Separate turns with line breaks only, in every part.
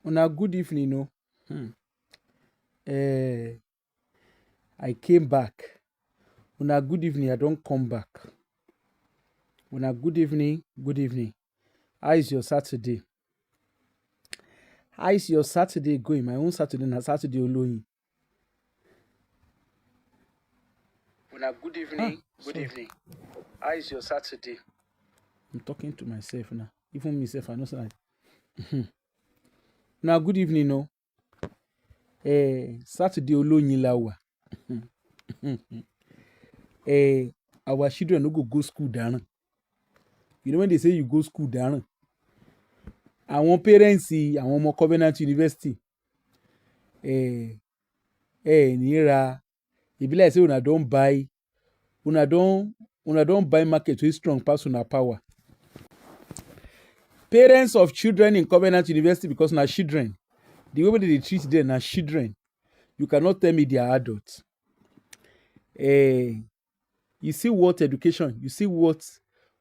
Una good evening, no. Eh, I came back. Una good evening, I don't come back. Una good evening, good evening. How is your Saturday? How is your Saturday going? My own Saturday na Saturday alone. Una good evening, good evening. How is your Saturday? I'm talking to myself now. Even myself, I know say. Una good evening, no. Saturday alone la wa. Our children no go school down. You know when they say you go school down, àwọn parents àwọn ọmọ Covenant University ní ra e be like say una don buy market wey strong pass una power. Parents of children in Covenant University, because na children, the way they treat them na children. You cannot tell me they are adults. You see what education, you see what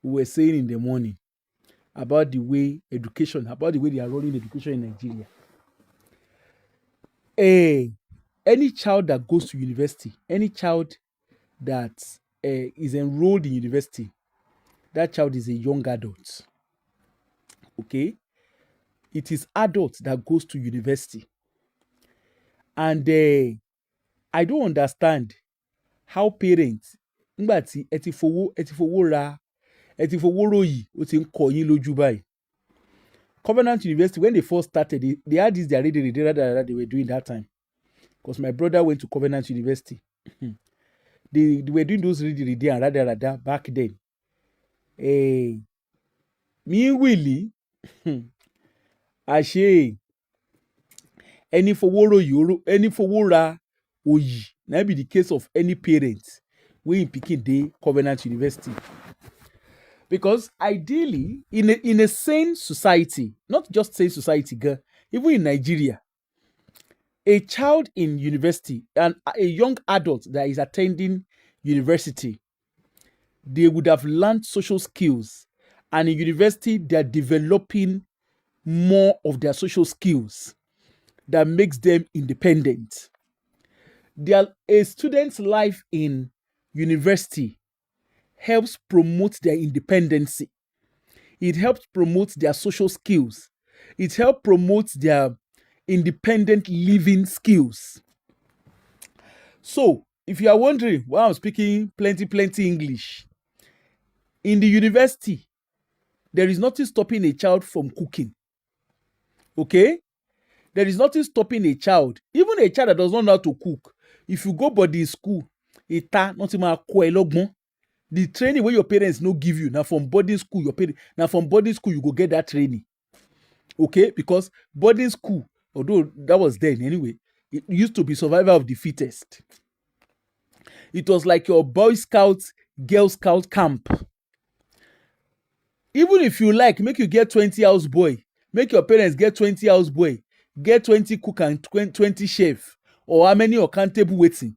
we were saying in the morning about the way education, about the way they are running education in Nigeria. Any child that goes to university, any child that is enrolled in university, that child is a young adult. Okay? It is adult that goes to university. And I don't understand how parents, nígbà tí ẹ ti fowó ròyìn, ó ti ń kọ yín lójú báyìí. Covenant University, when they first started, they had this their that they were doing that time. Because my brother went to Covenant University. They were doing those and rada back then. Me Willie, àṣé ẹni fowó ra òyì, na be the case of any parent wey im pikin dey Covenant University. Because ideally, in a sane society, not just sane society, girl, even in Nigeria, a child in university and a young adult that is attending university, they would have learned social skills. And in university, they're developing more of their social skills that makes them independent. A student's life in university helps promote their independence. It helps promote their social skills. It helps promote their independent living skills. So, if you are wondering why I'm speaking plenty English, in the university, there is nothing stopping a child from cooking. Okay? There is nothing stopping a child, even a child that does not know how to cook. If you go boarding school, the training where your parents no give you, now from boarding school, you go get that training. Okay? Because boarding school, although that was then anyway, it used to be survival of the fittest. It was like your Boy Scouts, Girl Scout camp. Even if you like, make you get 20 house boy, make your parents get 20 house boy, get 20 cook and 20 chef, or how many accountable waiting,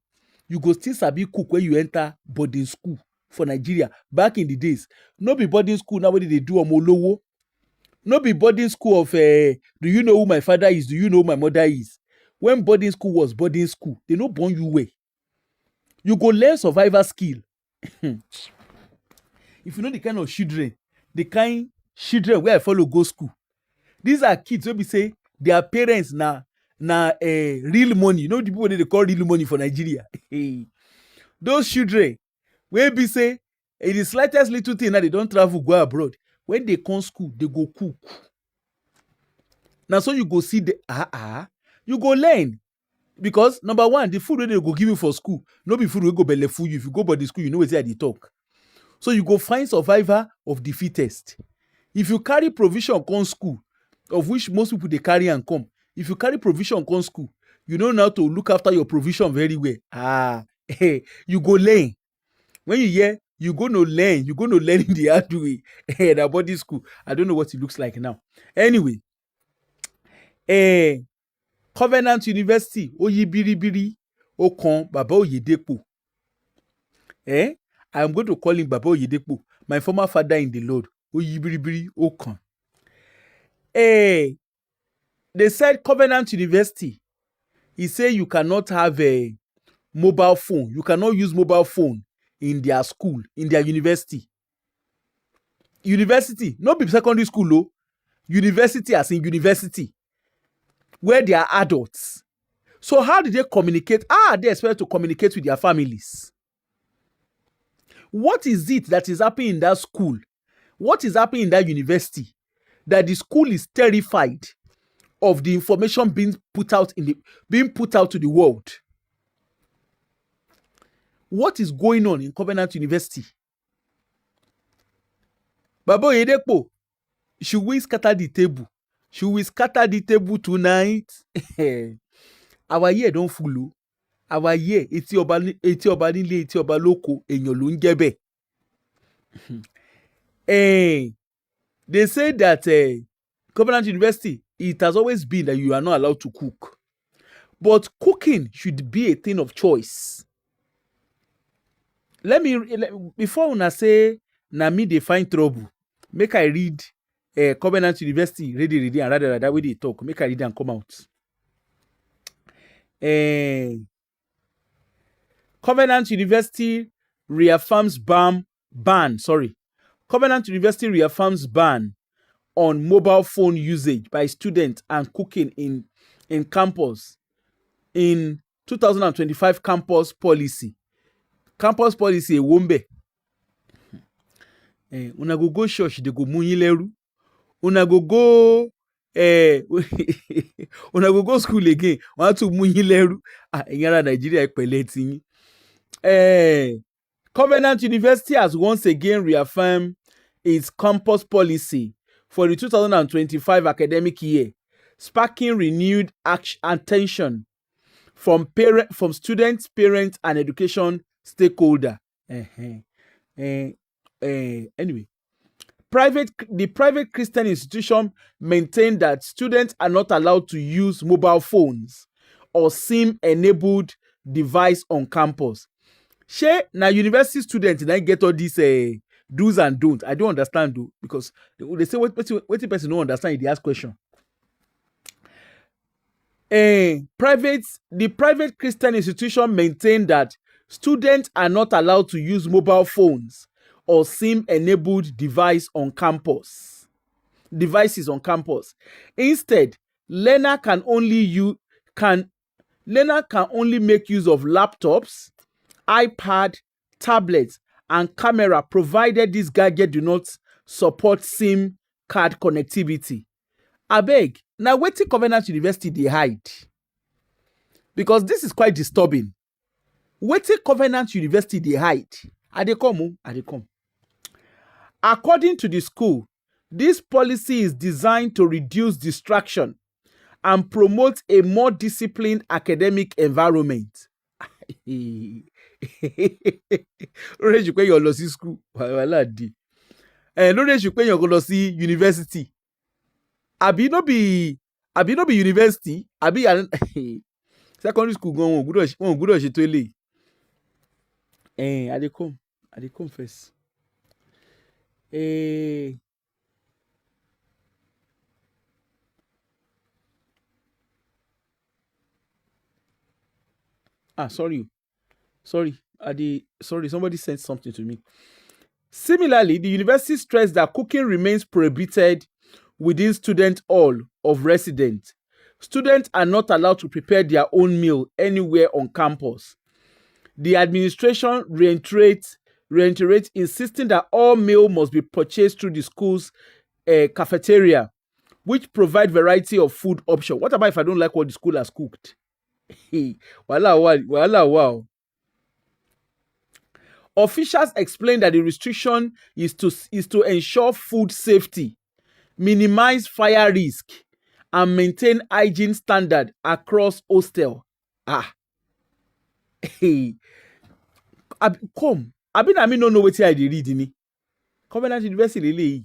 you go still sabi cook when you enter boarding school for Nigeria. Back in the days, no be boarding school now what they do omolowo. No be boarding school of do you know who my father is? Do you know who my mother is? When boarding school was boarding school, they no born you way. You go learn survival skill. If you know the kind of children where I follow go school, these are kids wey be say their parents na real money. You know the people they call real money for Nigeria. Those children wey be say in the slightest little thing now they don't travel go abroad. When they come school, they go cook. Now so you go see you go learn. Because number one, the food wey they go give you for school, no be food wey go belle full you. If you go boarding school, you know wetin they talk. So you go find survivor of the fittest. If you carry provision come school, of which most people they carry and come, if you carry provision come school, you know now to look after your provision very well. You go learn. When you hear, you go no learn in the hard way. That boarding school, I don't know what it looks like now. Anyway, Covenant University, Oyi Biribiri, Okan, Baba Oyedepo. I am going to call him Baba Oyedepo, my former father in the Lord. Oyi Biribiri, Okan. They said Covenant University, he say you cannot have a mobile phone. You cannot use mobile phone in their school, in their university. University, not be secondary school, no. University as in university, where they are adults. So how did they communicate? How are they expected to communicate with their families? What is it that is happening in that school? What is happening in that university that the school is terrified of the information being put out to the world? What is going on in Covenant University? Baba Oyedepo, should we scatter the table? Should we scatter the table tonight? Our year don't full. Our year, eti ọba nílé, eti ọba lóko, èèyàn ló ń jẹ́ bẹ́ẹ̀. They say that Covenant University, it has always been that you are not allowed to cook. But cooking should be a thing of choice. Before una say, na me dey find trouble, make I read Covenant University, read and rather that way they talk. Make I read and come out. Covenant University reaffirms ban. Covenant University reaffirms ban on mobile phone usage by students and cooking in campus in 2025 campus policy. Campus policy ewombe. Una go church, they go munyileru. Una go una go school again. Want to munyileru. Enyara Nigeria ipele tin. Covenant University has once again reaffirmed its campus policy for the 2025 academic year, sparking renewed attention from students, parents, and education stakeholders. Anyway, the private Christian institution maintained that students are not allowed to use mobile phones or SIM-enabled device on campus. Shey na university students na get all these do's and don'ts. I don't understand though, because they say what person don't understand if they ask question. The private Christian institution maintained that students are not allowed to use mobile phones or SIM-enabled devices on campus. Instead, learner can only make use of laptops, iPad, tablets, and camera, provided this gadget do not support SIM card connectivity. Abeg, now wetin Covenant University dey hide? Because this is quite disturbing. Wetin Covenant University dey hide? I dey come. According to the school, this policy is designed to reduce distraction and promote a more disciplined academic environment. Lórí èṣù pé yàn lọ sí school wàhálà dé. Lórí èṣù pé yàn kò lọ sí university. Àbí no be university, àbí secondary school gan wọn ò gbúdọ̀ ṣe tó eléyìí. I dey come first. Sorry, somebody sent something to me. Similarly, the university stressed that cooking remains prohibited within student hall of residence. Students are not allowed to prepare their own meal anywhere on campus. The administration reiterates insisting that all meal must be purchased through the school's cafeteria, which provide variety of food options. What about if I don't like what the school has cooked? Wow. Officials explained that the restriction is to ensure food safety, minimize fire risk, and maintain hygiene standard across hostel. Come. I mean, no know wetin I dey read ni. Covenant University lele.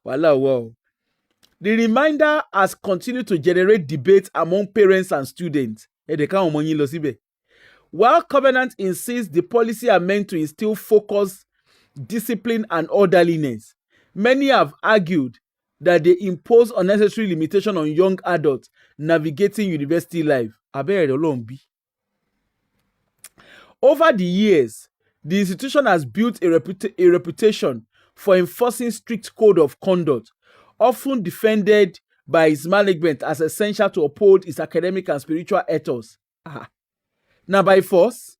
Wow. The reminder has continued to generate debate among parents and students. While Covenant insists the policy are meant to instill focus, discipline, and orderliness, many have argued that they impose unnecessary limitation on young adults navigating university life. Abẹ́rẹ́ Ọlọ́run bí. Over the years, the institution has built a reputation for enforcing strict code of conduct, often defended by its management as essential to uphold its academic and spiritual ethos. Now by force.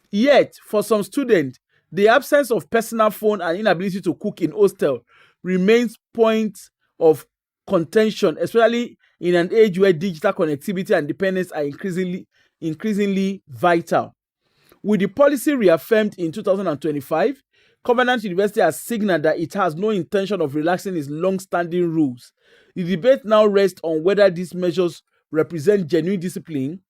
Yet, for some students, the absence of personal phone and inability to cook in hostel remains points of contention, especially in an age where digital connectivity and dependence are increasingly vital. With the policy reaffirmed in 2025, Covenant University has signaled that it has no intention of relaxing its long-standing rules. The debate now rests on whether these measures represent genuine discipline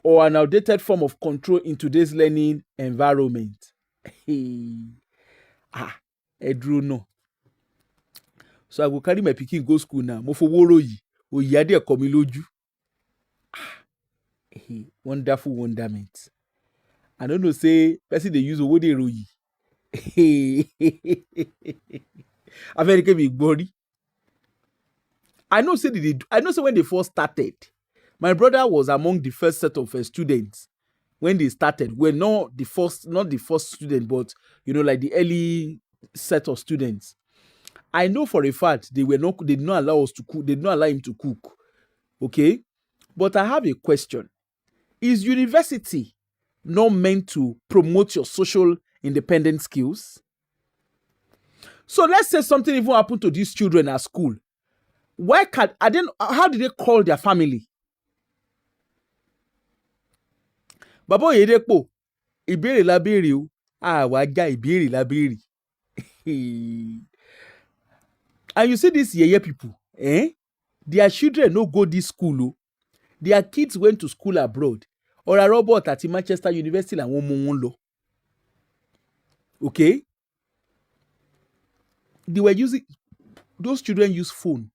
or an outdated form of control in today's learning environment. Edru no. So I go carry my pikin go school now. Mo fowó ròyì, òyì á dẹ̀ kọ́ mi lójú. Wonderful wonderment. I don't know say person dey use owó dey ròyì. America be glory. I know say when they first started, my brother was among the first set of students when they started. Well, not the first student, but like the early set of students. I know for a fact they did not allow us to cook. They did not allow him to cook. Okay, but I have a question: is university not meant to promote your social independent skills? So let's say something even happened to these children at school. How did they call their family? Baba Oyedepo, ìbéèrè la béèrè o. Àwa ìbéèrè la béèrè. And you see these yeye people, their children no go this school o. Their kids went to school abroad. Ora Robert at Manchester University làwọn ọmọ wọn lọ. Okay? Those children use phone.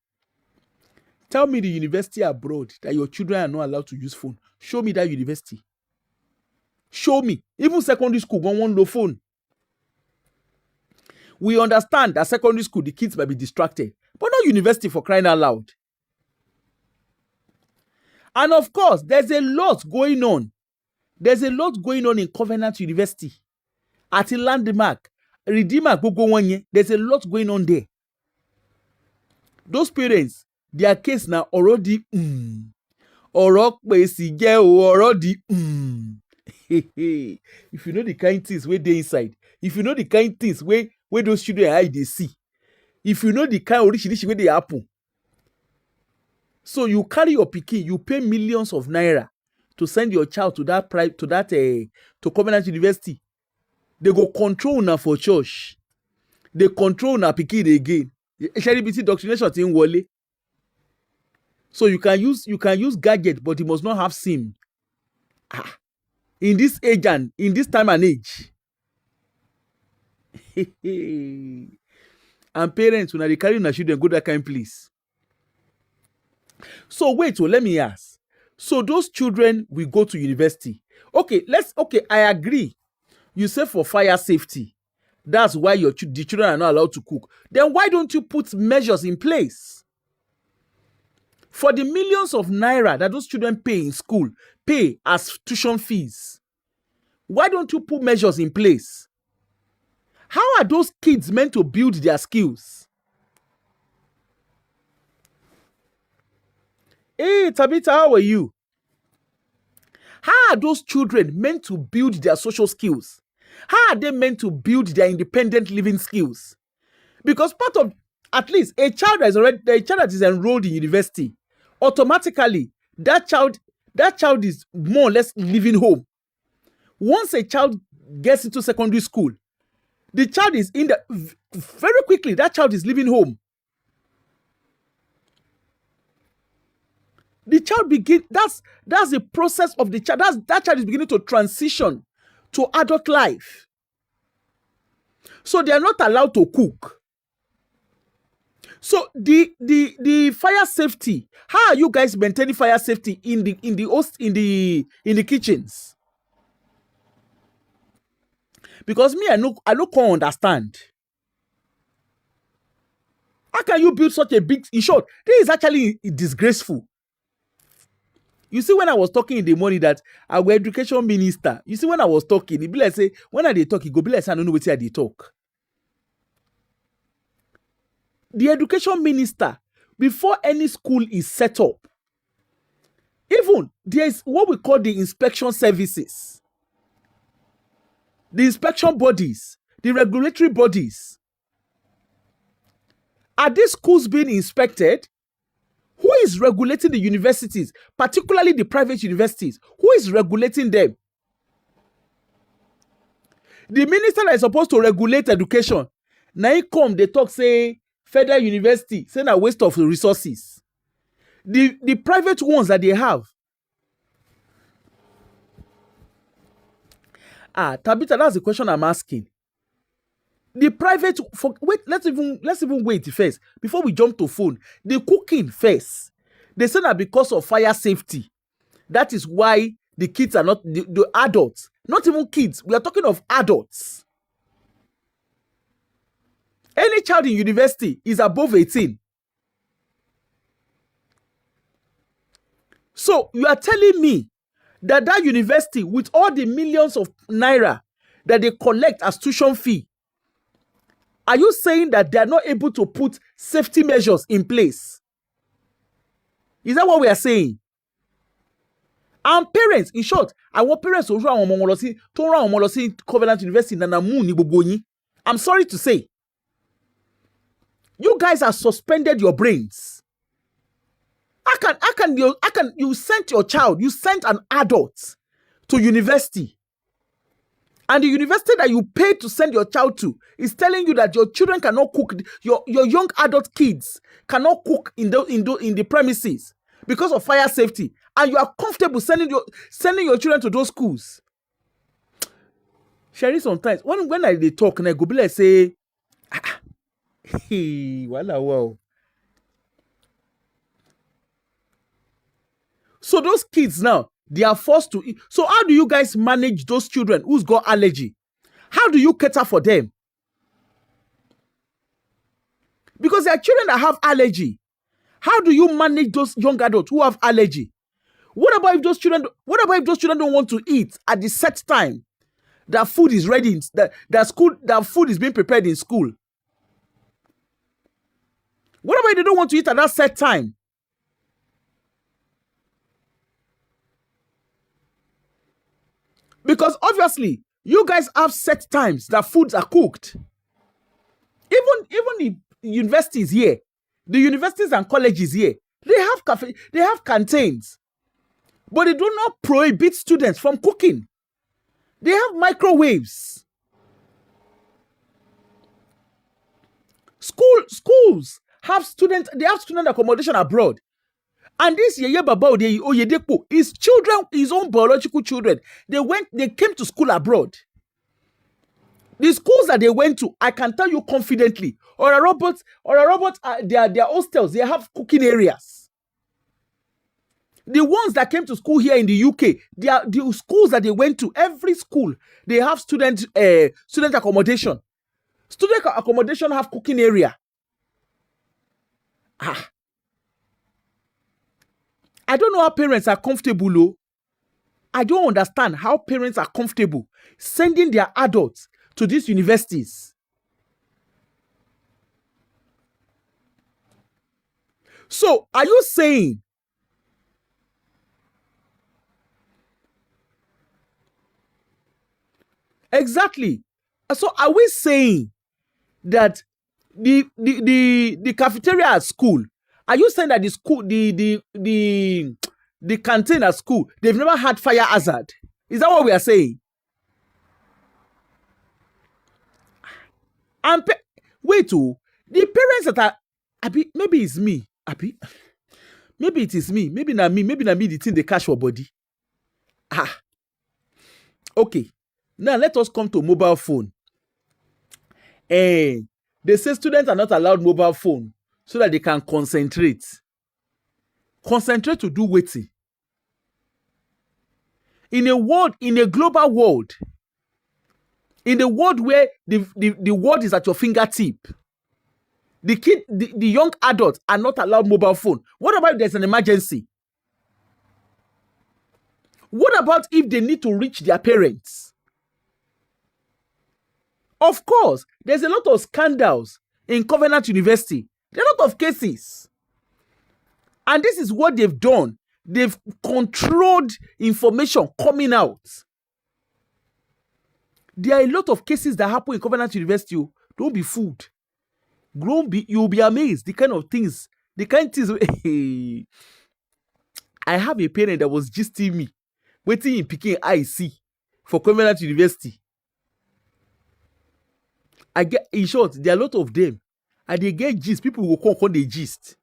Tell me the university abroad that your children are not allowed to use phone. Show me that university. Show me. Even secondary school, one low phone. We understand that secondary school, the kids might be distracted, but not university, for crying out loud. And of course, there's a lot going on. There's a lot going on in Covenant University. At a Landmark, Redeemer, there's a lot going on there. Those parents, their case now already already if you know the kind things where they inside, if you know the kind things where those children hide, they see, if you know the kind of rich where they happen, so you carry your pikin, you pay millions of naira to send your child to Covenant University. They go control now for church. They control now pikin again. HLBC doctrination thing wole. So you can use gadget, but it must not have SIM. In this age and in this time and age. And parents, when they carry their children, go that kind place. So wait, let me ask. So those children will go to university. Okay, I agree. You say for fire safety. That's why the children are not allowed to cook. Then why don't you put measures in place? For the millions of naira that those children pay in school, pay as tuition fees. Why don't you put measures in place? How are those kids meant to build their skills? Hey, Tabitha, how are you? How are those children meant to build their social skills? How are they meant to build their independent living skills? Because part of, at least, a child that is enrolled in university, automatically, that child is more or less living home. Once a child gets into secondary school, the child is very quickly, that child is living home. The child that's the process of the child. That child is beginning to transition to adult life. So they are not allowed to cook. So the fire safety, how are you guys maintaining fire safety in the kitchens? Because me, I no can't understand. How can you build such a big? In short, this is actually disgraceful. You see, when I was talking in the morning that our education minister, you see, when I was talking, it be like say, when I dey talk, it go be like say I don't know what they talk. The education minister, before any school is set up, even there is what we call the inspection services, the inspection bodies, the regulatory bodies. Are these schools being inspected? Who is regulating the universities, particularly the private universities? Who is regulating them? The minister that is supposed to regulate education, now he come, they talk, say, federal university, say a waste of resources. The private ones that they have. Tabitha, that's the question I'm asking. The private, let's even wait first before we jump to phone. The cooking first. They say that because of fire safety, that is why the kids are not the adults, not even kids. We are talking of adults. Any child in university is above 18. So you are telling me that university, with all the millions of naira that they collect as tuition fee, are you saying that they are not able to put safety measures in place? Is that what we are saying? And parents, in short, I want parents to run Covenant University. I'm sorry to say, you guys have suspended your brains. How can you send your child, you sent an adult to university, and the university that you pay to send your child to is telling you that your children cannot cook, your young adult kids cannot cook in the premises because of fire safety, and you are comfortable sending your children to those schools. Sherry, sometimes when they talk, and I go be like say, wow. So those kids now, they are forced to eat. So how do you guys manage those children who's got allergy? How do you cater for them? Because there are children that have allergy. How do you manage those young adults who have allergy? What about if those children don't want to eat at the set time? That food is ready. That food is being prepared in school. What about if they don't want to eat at that set time? Because obviously, you guys have set times that foods are cooked. Even the universities here, the universities and colleges here, they have canteens, but they do not prohibit students from cooking. They have microwaves. Schools have student accommodation abroad. And this Yeye Baba Oyedepo, his children, his own biological children, they came to school abroad. The schools that they went to, I can tell you confidently, Ora Roberts, their hostels, they have cooking areas. The ones that came to school here in the UK, the schools that they went to, every school, they have student accommodation. Student accommodation have cooking area. I don't know how parents are comfortable, though. I don't understand how parents are comfortable sending their adults to these universities. So, are you saying exactly? So, are we saying that the cafeteria at school? Are you saying that the school, the canteen at school, they've never had fire hazard? Is that what we are saying? And wait, the parents that are, maybe it's me, maybe it is me, maybe not me, the thing they cash for body. Okay. Now let us come to mobile phone. They say students are not allowed mobile phone so that they can concentrate. Concentrate to do waiting. In a global world, in the world where the world is at your fingertip, the young adults are not allowed mobile phone. What about if there's an emergency? What about if they need to reach their parents? Of course, there's a lot of scandals in Covenant University. There are a lot of cases. And this is what they've done. They've controlled information coming out. There are a lot of cases that happen in Covenant University. Don't be fooled. You'll be amazed. The kind of things. I have a parent that was gisting me, waiting in Peking IC for Covenant University. In short, there are a lot of them. And they get gist. People will call the gist.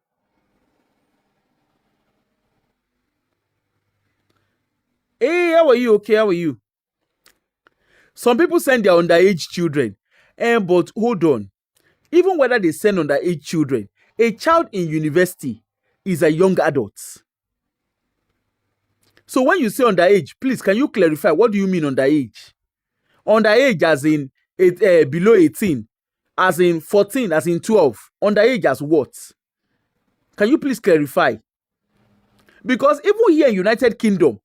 Hey, how are you? Okay, how are you? Some people send their underage children. But hold on. Even whether they send underage children, a child in university is a young adult. So when you say underage, please, can you clarify, what do you mean underage? Underage as in below 18, as in 14, as in 12. Underage as what? Can you please clarify? Because even here in United Kingdom,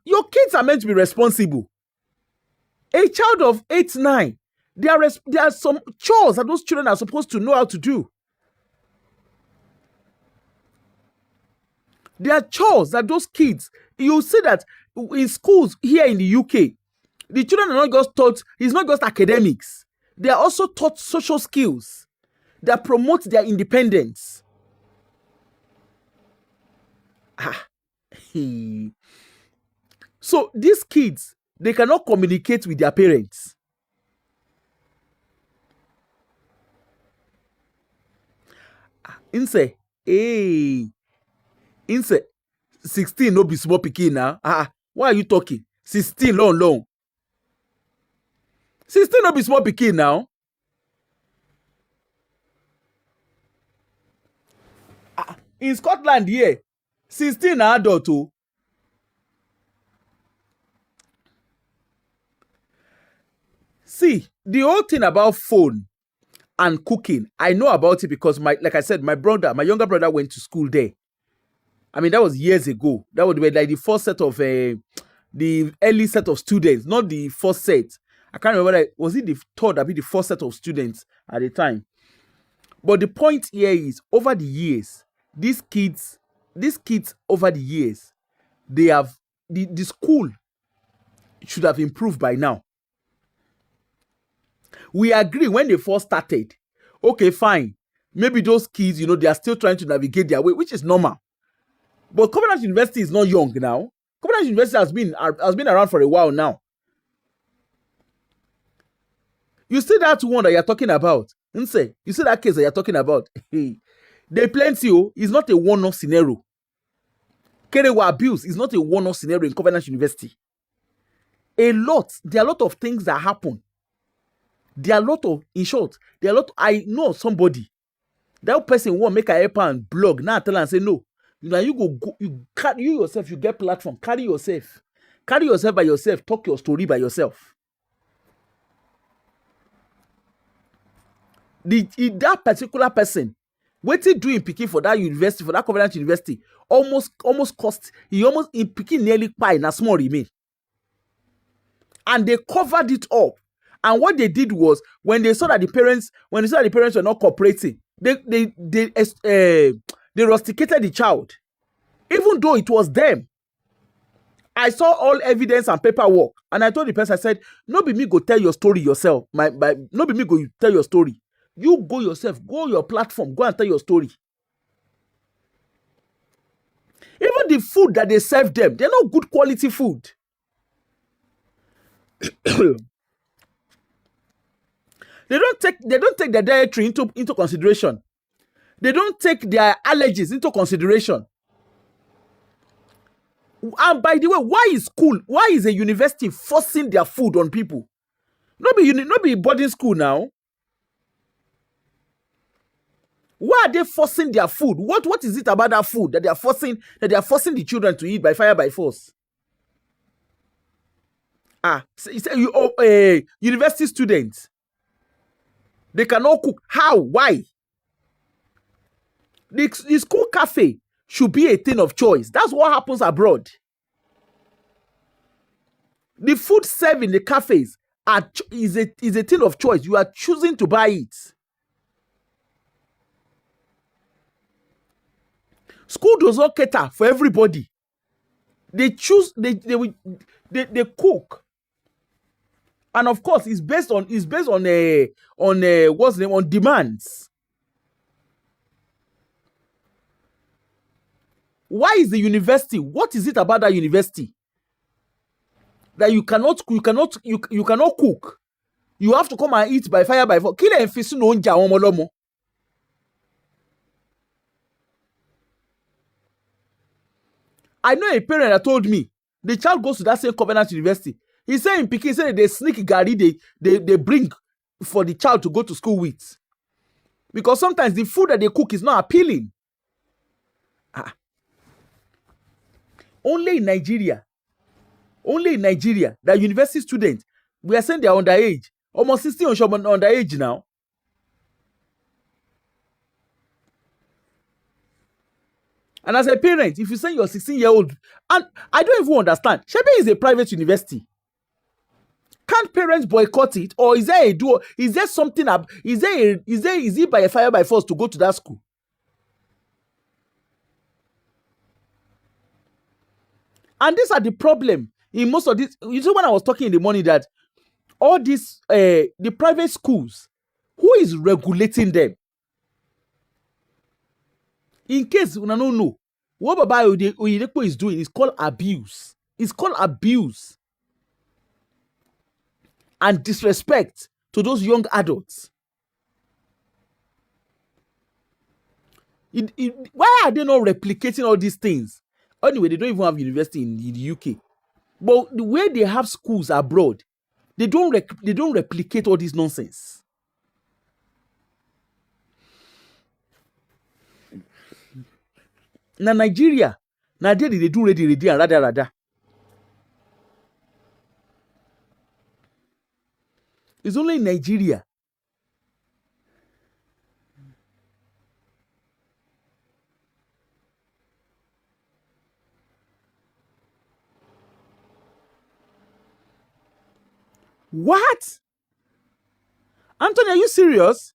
your kids are meant to be responsible. A child of 8, 9, there are some chores that those children are supposed to know how to do. There are chores that those kids, you see that in schools here in the UK, the children are not just taught, it's not just academics. They are also taught social skills that promote their independence. So these kids, they cannot communicate with their parents. Inse 16 no be small pikin now. Why are you talking? 16 long. 16 no be small pikin now. In Scotland here, 16 na adult o. See, the whole thing about phone and cooking, I know about it because like I said, my younger brother went to school there. I mean, that was years ago. That would be like the first set of the early set of students, not the first set. I can't remember. Was it the third? I mean, the first set of students at the time. But the point here is, over the years, these kids over the years, they have the school should have improved by now. We agree when they first started. Okay, fine. Maybe those kids, they are still trying to navigate their way, which is normal. But Covenant University is not young now. Covenant University has been around for a while now. You see that one that you're talking about? You see that case that you're talking about? They plenty. It's not a one-off scenario. Kerewa abuse is not a one-off scenario in Covenant University. There are a lot of things that happen. I know somebody. That person won't make a help and blog. Now tell and say no. Now you yourself, you get platform. Carry yourself by yourself. Talk your story by yourself. That particular person, what he do in Peking for that university, for that Covenant University, almost cost. In Peking nearly pie na small remain. And they covered it up. And what they did was, when they saw that the parents were not cooperating, they rusticated the child, even though it was them. I saw all evidence and paperwork, and I told the person, I said, no be me go tell your story yourself. No be me go tell your story. You go yourself, go your platform, go and tell your story. Even the food that they serve them, they're not good quality food. They don't take their dietary into consideration. They don't take their allergies into consideration. And by the way, why is a university forcing their food on people? Not be boarding school now. Why are they forcing their food? What is it about that food that they are forcing the children to eat by fire by force? University students, they cannot cook. How? Why? The school cafe should be a thing of choice. That's what happens abroad. The food served in the cafes is a thing of choice. You are choosing to buy it. School does not cater for everybody. They choose, they cook, and of course, it's based on what's the name, on demands. Why is the university? What is it about that university that you cannot cook? You have to come and eat by fire by force. Kile enfisu no nja won molomo. I know a parent that told me the child goes to that same Covenant University. He said in Pikin, said they sneak gari they bring for the child to go to school with. Because sometimes the food that they cook is not appealing. Only in Nigeria, that university students, we are saying they are underage. Almost 16 underage now. And as a parent, if you send your 16-year-old, and I don't even understand, Shebe is a private university. Can't parents boycott it, or is there a duo? Is there something up? Is it by a fire by force to go to that school? And these are the problem in most of this. You see, when I was talking in the morning that all these the private schools, who is regulating them? In case you don't know, what Baba Oyedepo is doing is called abuse. It's called abuse and disrespect to those young adults. Why are they not replicating all these things? Anyway, they don't even have university in the UK. But the way they have schools abroad, they don't replicate all this nonsense. Na Nigeria, na they do ready and rather. It's only in Nigeria. What? Anthony, are you serious?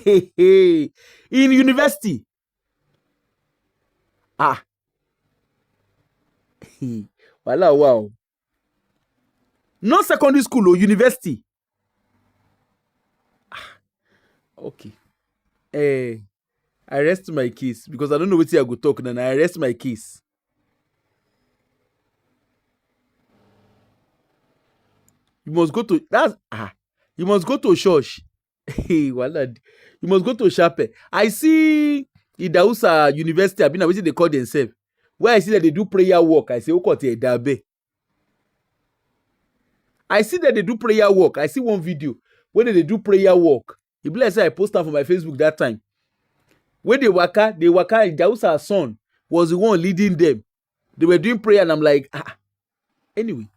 In university. Wow. Not secondary school or university. Okay. I rest my case because I don't know what I go talk and I rest my case. You must go to you must go to church. You must go to chapel. I see Idausa University, I've been waiting they call themselves. Where I see that they do prayer work, I say, I see that they do prayer work. I see one video where they do prayer work. You bless I posted for my Facebook that time. When they waka, Idausa's son was the one leading them. They were doing prayer, and I'm like, Anyway,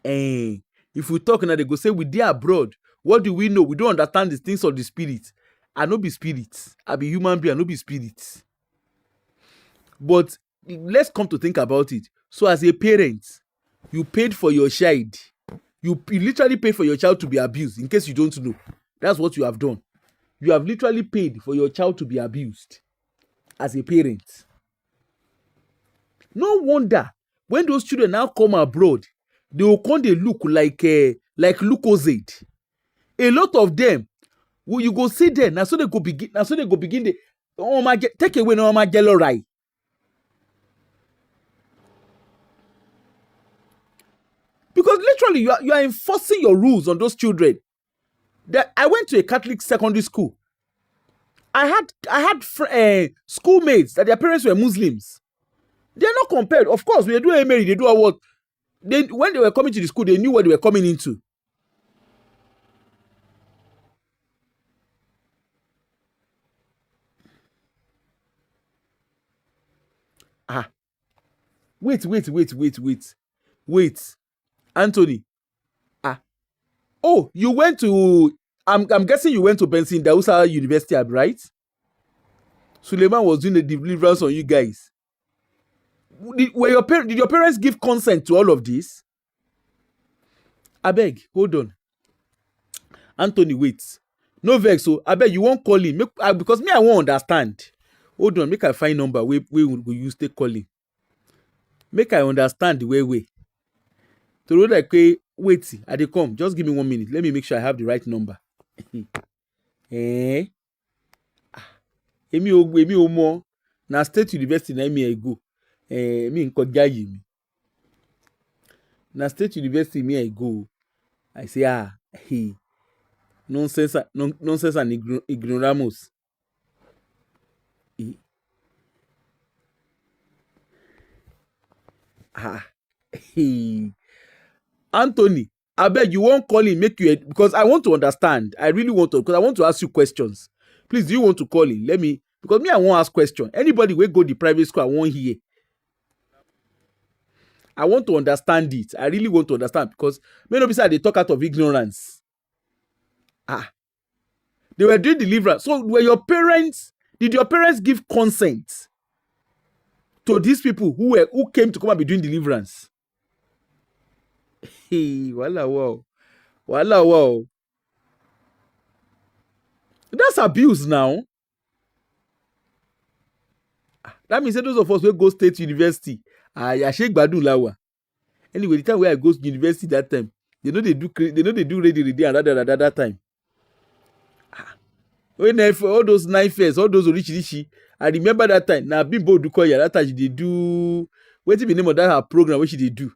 if we talk now, they go say we dey abroad. What do we know? We don't understand the things of the spirit. I no be spirit. I be human being. I no be spirit. But let's come to think about it. So as a parent, you paid for your child. You literally paid for your child to be abused. In case you don't know, that's what you have done. You have literally paid for your child to be abused as a parent. No wonder when those children now come abroad, they will come they look like Lucozade. A lot of them, you go see them, now so they go begin the take away no my yellow right. Because literally you are enforcing your rules on those children. I went to a Catholic secondary school. I had schoolmates that their parents were Muslims. They are not compared. Of course, when they do Emery, they do what when they were coming to the school, they knew what they were coming into. Wait. Anthony. Oh, you went to I'm guessing you went to Benson Dausa University, right? Suleiman was doing the deliverance on you guys. Did your parents give consent to all of this? I beg, hold on. Anthony, wait. No vex, so I beg you won't call him. Because me, I won't understand. Hold on, make I find number. We will use take calling. Make I understand the way. To know like wait, I dey come. Just give me 1 minute. Let me make sure I have the right number. Emi o mo. Na State University na me I go. Me nko gayi mi. Na State University me I go. I say hey. Nonsense and ignoramus. Hey. Anthony, I beg you won't call him, make you because I want to understand. I really want to, because I want to ask you questions. Please, do you want to call him? Let me, because me, I won't ask question. Anybody will go the private school, I won't hear. I want to understand it. I really want to understand because many people say they talk out of ignorance. They were doing deliverance. So did your parents give consent to these people who came to come and be doing deliverance? Hey, wow. That's abuse now. That means that those of us who go State University, Shake Badu Lawa. Anyway, the time where I go to university that time, they know they do ready and that time. When all those 9 fairs, all those richi, I remember that time. Now Bimbo Dukoya, that time they do what's the name of that her program, what she they do?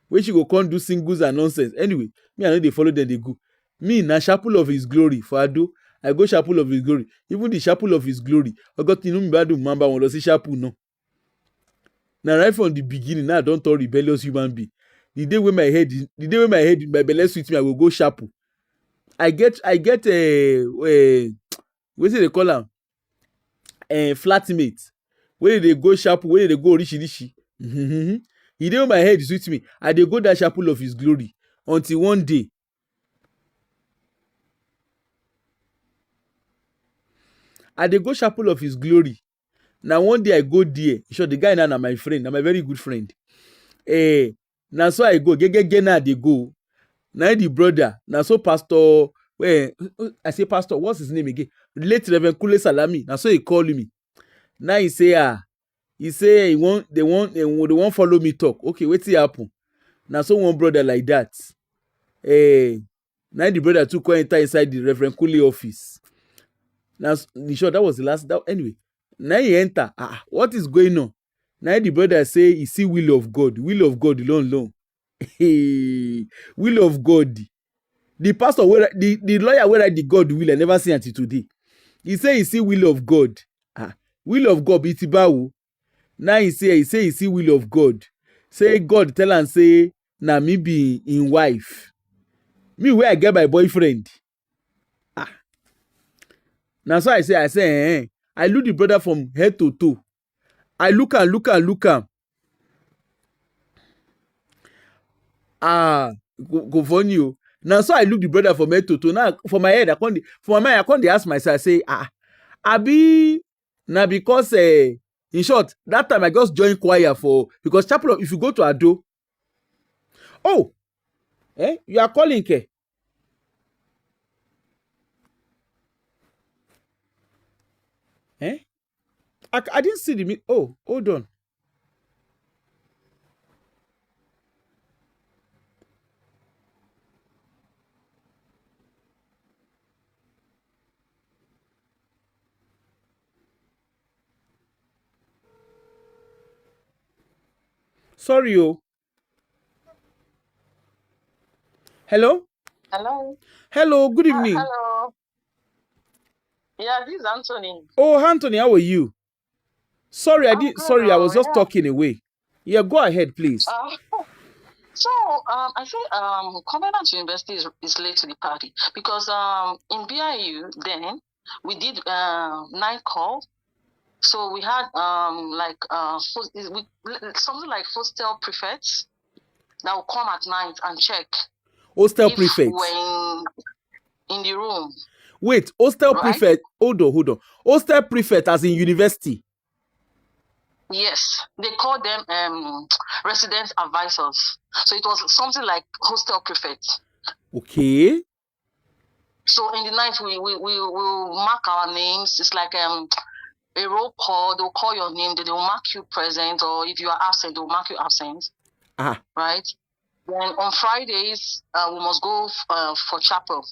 Where she go come do singles and nonsense. Anyway, me I know they follow them, they go. Me na Chapel of His Glory for Ado. I go Chapel of His Glory. Even the Chapel of His Glory. I got to know remember one see chapel no. Now right from the beginning, now I don't turn rebellious human being. The day when my head, my belly sweet me, I will go chapel. I get what's it they call them? Flatmate. Where they go chapel, where they go rishi. The day when my head is with me, I dey go that Chapel of His Glory until one day. I dey go Chapel of His Glory. Now one day I go there. Sure, the guy now na my friend, na my very good friend. Now so I go, get now they go. Now the brother, now so pastor, I say pastor, what's his name again? Late Reverend Kule Salami. Now so he call me. Now he say they won't follow me talk. Okay, what's happen? Now so one brother like that. Now the brother took enter inside the Reverend Kule office. Now sure that was the last. Anyway, now he enter. What is going on? Now the brother say he see will of God alone. Will of God. The pastor, the lawyer where write the God will, I never see until today. He say he see will of God. Will of God be tibawu. Now he say he see will of God. Say God tell am say na me be in wife. Me where I get my boyfriend. Now so I say I look the brother from head to toe. I look am. Go funny you. Now so I look the brother from head to toe. Now for my head, I can't ask myself, I say, Abi, now because in short, that time I just joined choir because chapel of, if you go to Ado. Oh, you are calling Ke? I didn't see the oh, hold on. Sorry, Hello? Hello, good evening.
Hello. Yeah, this is Anthony.
Oh, Anthony, how are you? Sorry, I was just talking away. Yeah, go ahead, please.
I say Covenant University is late to the party because in BIU then we did night call. So we had something like hostel prefects that will come at night and check.
Hostel prefects.
in the room.
Wait, hostel
Right?
prefect. Hold on. Hostel prefect as in university.
Yes, they call them resident advisors. So it was something like hostel prefect.
Okay.
So in the night we will mark our names. It's like a roll call. They'll call your name. They'll mark you present, or if you are absent, they'll mark you absent. Right. Then on Fridays we must go for chapel.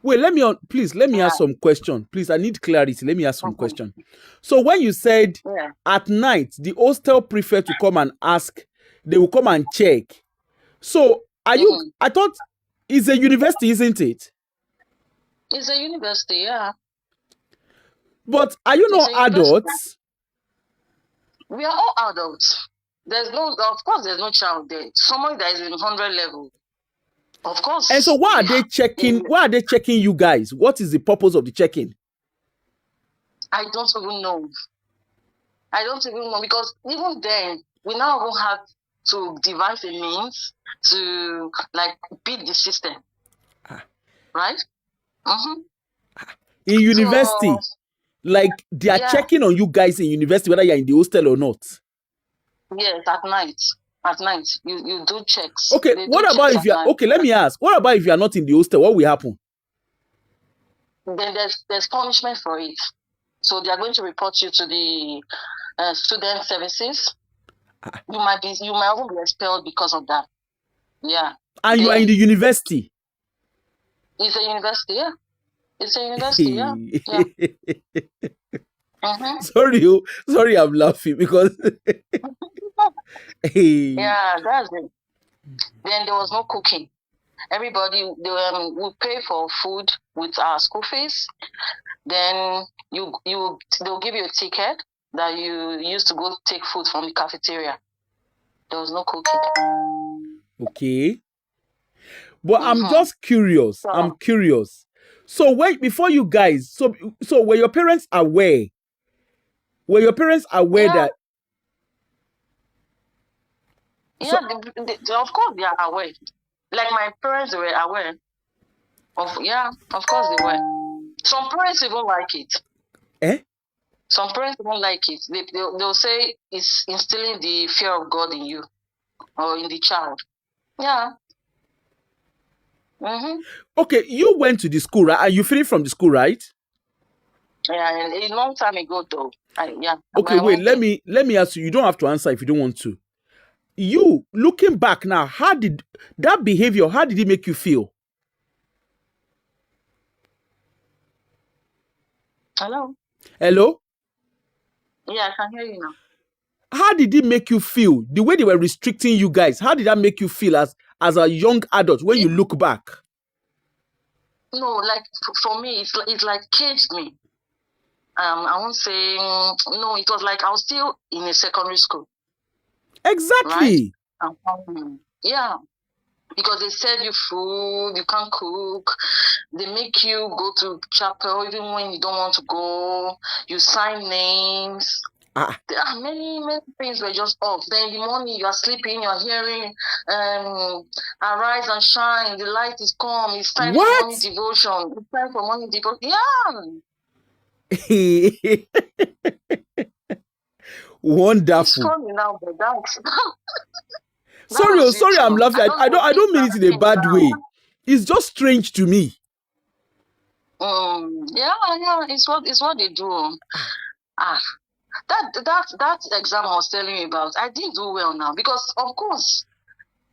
Wait, let me ask some question. Please, I need clarity. Let me ask some question. So when you said at night, the hostel prefect to come and ask, they will come and check. So are you, I thought it's a university, isn't it?
It's a university, yeah.
But are you not adults?
We are all adults. Of course, there's no child there. Someone that is in 100 level. Of course.
And so why are they checking? Why are they checking you guys? What is the purpose of the checking?
I don't even know. Because even then, we now will have to devise a means to like beat the system. Right? Mm-hmm.
In university, like they are checking on you guys in university whether you're in the hostel or not.
Yes, at night. At night, you do checks.
Okay, what about if you're okay? Let me ask. What about if you are not in the hostel? What will happen?
Then there's punishment for it. So they are going to report you to the student services. You might even be expelled because of that. Yeah.
And you are in the university.
It's a university, yeah. It's a university, yeah.
Sorry, I'm laughing because.
Yeah, that's it. Then there was no cooking. Everybody will pay for food with our school fees. Then they'll give you a ticket that you used to go take food from the cafeteria. There was no cooking.
Okay. But I'm just curious. I'm curious. So wait, before you guys, so were your parents aware? Were your parents aware that?
Yeah, of course they are aware. Like my parents were aware. Of course they were. Some parents even like it. Some parents don't like it. They'll say it's instilling the fear of God in you or in the child. Yeah. Mm-hmm.
Okay, you went to the school, right? Are you finished from the school, right?
Yeah, a long time ago though.
Okay, wait, let me ask you. You don't have to answer if you don't want to. You looking back now, how did that behavior, how did it make you feel?
Hello? Yeah, I can hear you now.
How did it make you feel? The way they were restricting you guys, how did that make you feel as a young adult when you look back?
No, like for me, it's like caged me. I won't say no. It was like I was still in a secondary school.
Exactly.
Right? Yeah, because they serve you food, you can't cook. They make you go to chapel even when you don't want to go. You sign names. There are many things were just off. Then in the morning you are sleeping, you are hearing arise and shine, the light is come, it's time for morning devotion. It's time for morning devotion. Yeah.
Wonderful.
It's funny now, but that's
sorry, I'm laughing. I don't mean it in a bad way. It's just strange to me.
Yeah, it's what they do. That exam I was telling you about, I didn't do well now because of course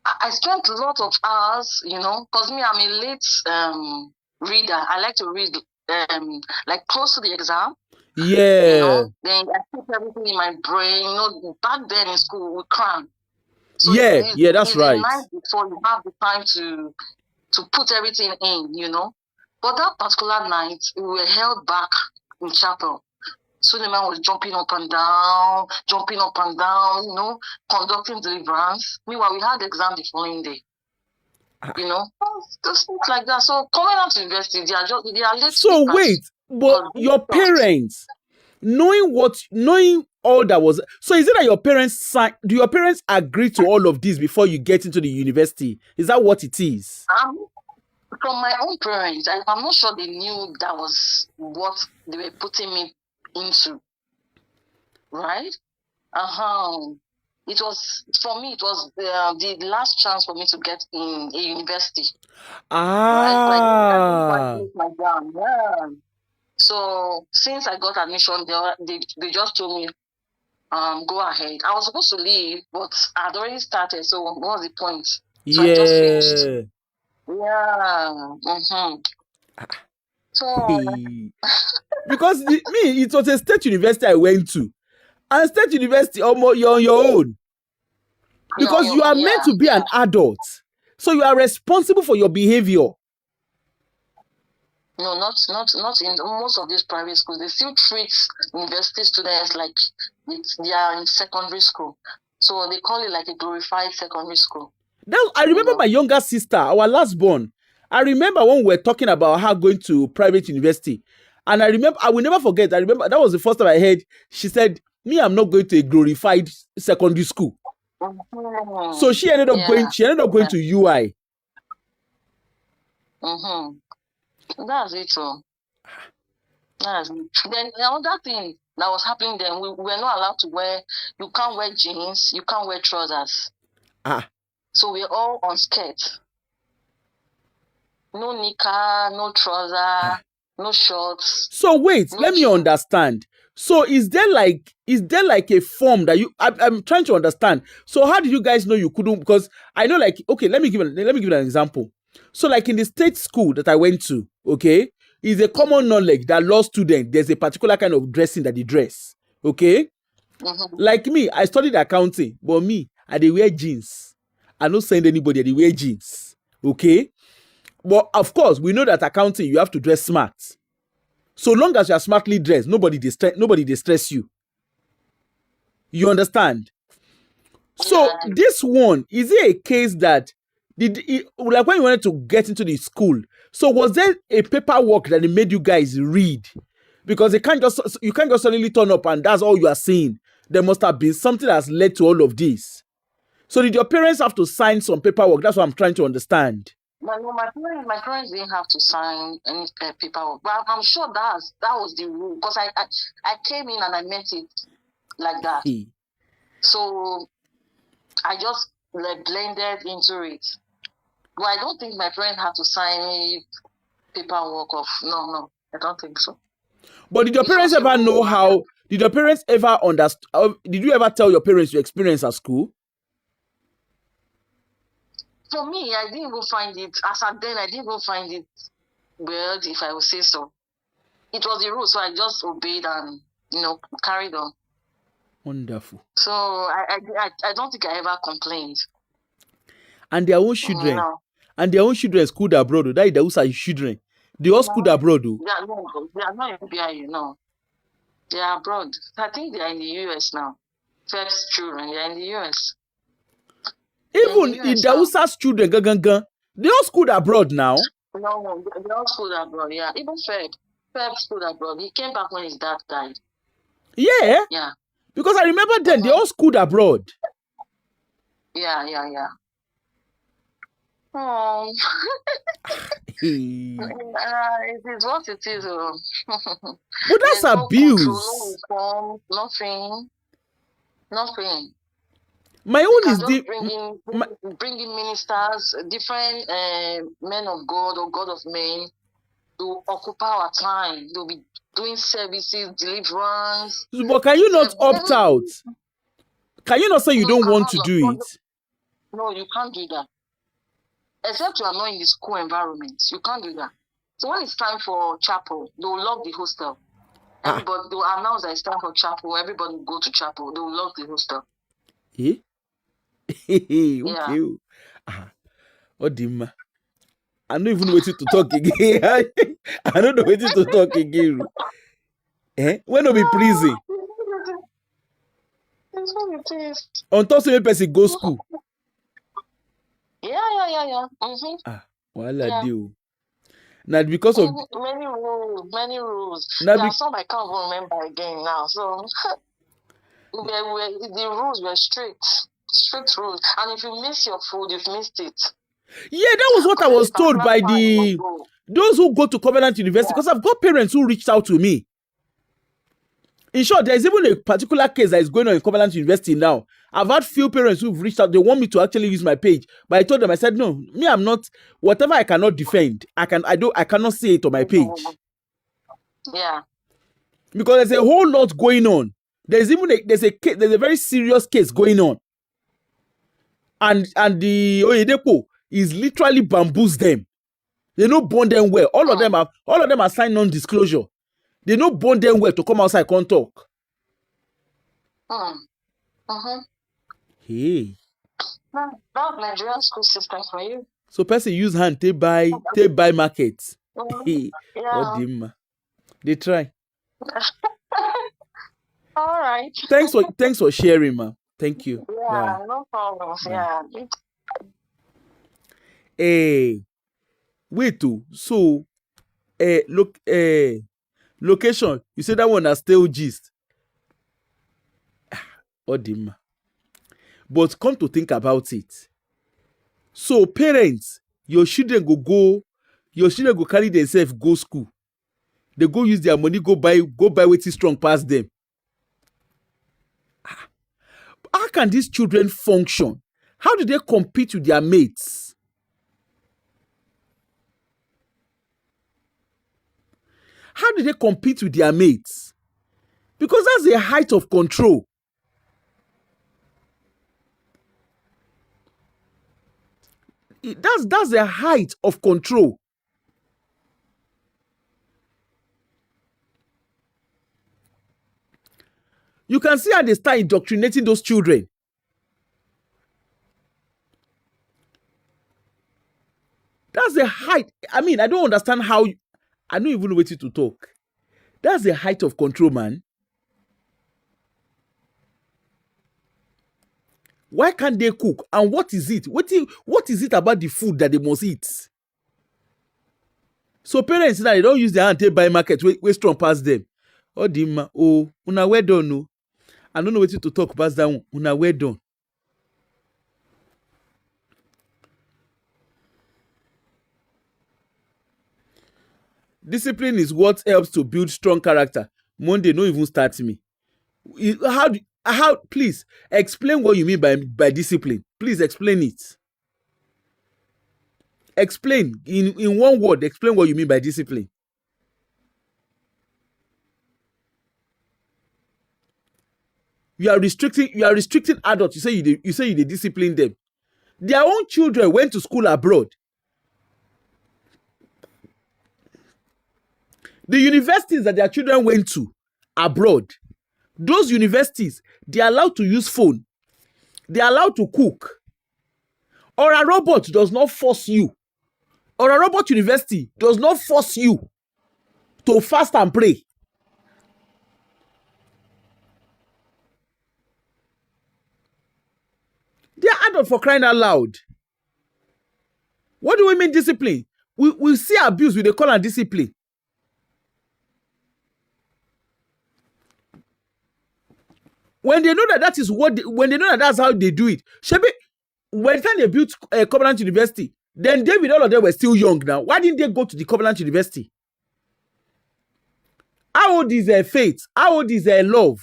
I spent a lot of hours, because me, I'm a late reader. I like to read like close to the exam.
Yeah.
Then I put everything in my brain. Back then in school we cram.
So that's right.
The night before you have the time to put everything in, But that particular night we were held back in chapel. So the man was jumping up and down, conducting deliverance. Meanwhile, we had the exam the following day. Just things like that. So coming out to university, they are late.
So wait, but your parents, knowing all that was, so is it that your parents do your parents agree to all of this before you get into the university? Is that what it is?
from my own parents, I'm not sure they knew that was what they were putting me into, right? It was, for me, it was the last chance for me to get in a university, right? So I didn't graduate my exam. Yeah. So since I got admission, they just told me, go ahead. I was supposed to leave, but I'd already started. So what was the point? So I just finished.
Yeah.
Yeah. So
Because it was a state university I went to. And state university, you're on your own. Because you are meant to be an adult. So you are responsible for your behavior.
No, not in most of these private schools. They still treat university students like they are in secondary school. So they call it like a glorified secondary school.
I remember my younger sister, our last born. I remember when we were talking about her going to private university. And I will never forget. I remember that was the first time I heard she said, me, I'm not going to a glorified secondary school.
Mm-hmm.
So she ended up going to UI.
Mm-hmm. That's it. So that's it. Then another thing that was happening then, we were not allowed to you can't wear jeans, you can't wear trousers. So we're all on skirts. No knicker, no trouser, no shorts.
So wait, let me understand. So is there like a form that I'm trying to understand. So how did you guys know you couldn't? Because I know, like, okay, let me give an example. So like in the state school that I went to, okay, is a common knowledge that law students, there's a particular kind of dressing that they dress. Okay.
Mm-hmm.
Like me, I studied accounting, but me, I dey wear jeans. I don't send anybody, I dey wear jeans. Okay. But of course, we know that accounting, you have to dress smart. So long as you are smartly dressed, nobody distress you. You understand? So this one, is it a case that like when you wanted to get into the school, so was there a paperwork that they made you guys read? Because you can't just suddenly turn up and that's all you are seeing. There must have been something that has led to all of this. So did your parents have to sign some paperwork? That's what I'm trying to understand.
My parents didn't have to sign any paperwork, but I'm sure that was the rule, because I came in and I met it like that. So I just blended into it. But I don't think my parents had to sign any paperwork of no, I don't think so.
But did your parents ever know how? Did your parents ever understand? Did you ever tell your parents your experience at school?
For me, I didn't even find it, as at then, I didn't even find it weird, if I would say so. It was the rule, so I just obeyed and, carried on.
Wonderful.
So I don't think I ever complained.
And their own children. No. And their own children schooled abroad. That is those are children. They all schooled abroad.
They are not in BIU, no. They are abroad. I think they are in the US now. First children, they are in the US. Even
in the Hausa's children, they all schooled abroad now.
No, they all schooled abroad, yeah. Even Feb schooled abroad. He came back when his dad died.
Yeah?
Yeah.
Because I remember then, they all schooled abroad.
Yeah. Oh. It is what it is.
But that's abuse.
No control, nothing.
My own is
bringing ministers, different men of God or God of men to occupy our time. They'll be doing services, deliverance.
But can you not opt out? Can you not say you don't want to do it?
No, you can't do that. Except you are not in the school environment. You can't do that. So when it's time for chapel, they'll lock the hostel. Everybody, they'll announce that it's time for chapel. Everybody will go to chapel. They'll lock the hostel.
Eh? Okay.
Yeah.
Odima. I don't even know what to talk again. I don't know what to talk again. When will be prison?
That's what it is.
On top of person go school.
Yeah. Mm-hmm.
Wala deal. Now because of
many rules. There are some I can't remember again now. So the rules were strict rules, and if you miss your food, you've missed it.
Yeah, that was what I was told by those who go to Covenant University, because I've got parents who reached out to me. In short, there's even a particular case that is going on in Covenant University now. I've had few parents who've reached out. They want me to actually use my page, but I told them, I said, no, me, I'm not. Whatever I cannot defend, I cannot say it on my page.
Yeah.
Because there's a whole lot going on. There's a very serious case going on, and the Oyedepo is literally bamboos them. They don't bond them well. All of them are signed non-disclosure. They don't bond them well to come outside and talk. Hey.
That's Nigerian school system for you.
So person use hand take buy market. Hey.
Yeah.
They try.
All right.
Thanks for sharing, ma. Thank you.
Yeah, bye. No problem. Yeah.
Hey. Wait too. So location. You say that one is still gist. Odima. But come to think about it. So parents, your children go carry themselves go school. They go use their money, go buy wetin strong pass them. How can these children function? How do they compete with their mates? How do they compete with their mates? Because that's a height of control. That's the height of control. You can see how they start indoctrinating those children. That's the height. I mean, I don't understand how. I don't even know what to talk. That's the height of control, man. Why can't they cook? And what is it? What is it about the food that they must eat? So parents now, they don't use their hand to buy market where strong pass them. Oh, una well done, no. I don't know what to talk past that one. Una well done. Discipline is what helps to build strong character. Monday, no even start me. How please explain what you mean by discipline. Please explain it. Explain in one word. Explain what you mean by discipline. You are restricting adults. You say you discipline them. Their own children went to school abroad. The universities that their children went to abroad, those universities, they are allowed to use phone. They are allowed to cook. Or a robot does not force you. Or a robot university does not force you to fast and pray. They are adults for crying out loud. What do we mean discipline? We see abuse, we they call it discipline. When they know that when they know that that's how they do it, Shebi, by the time they built Covenant University, then David, all of them were still young now. Why didn't they go to the Covenant University? How old is their faith? How old is their love?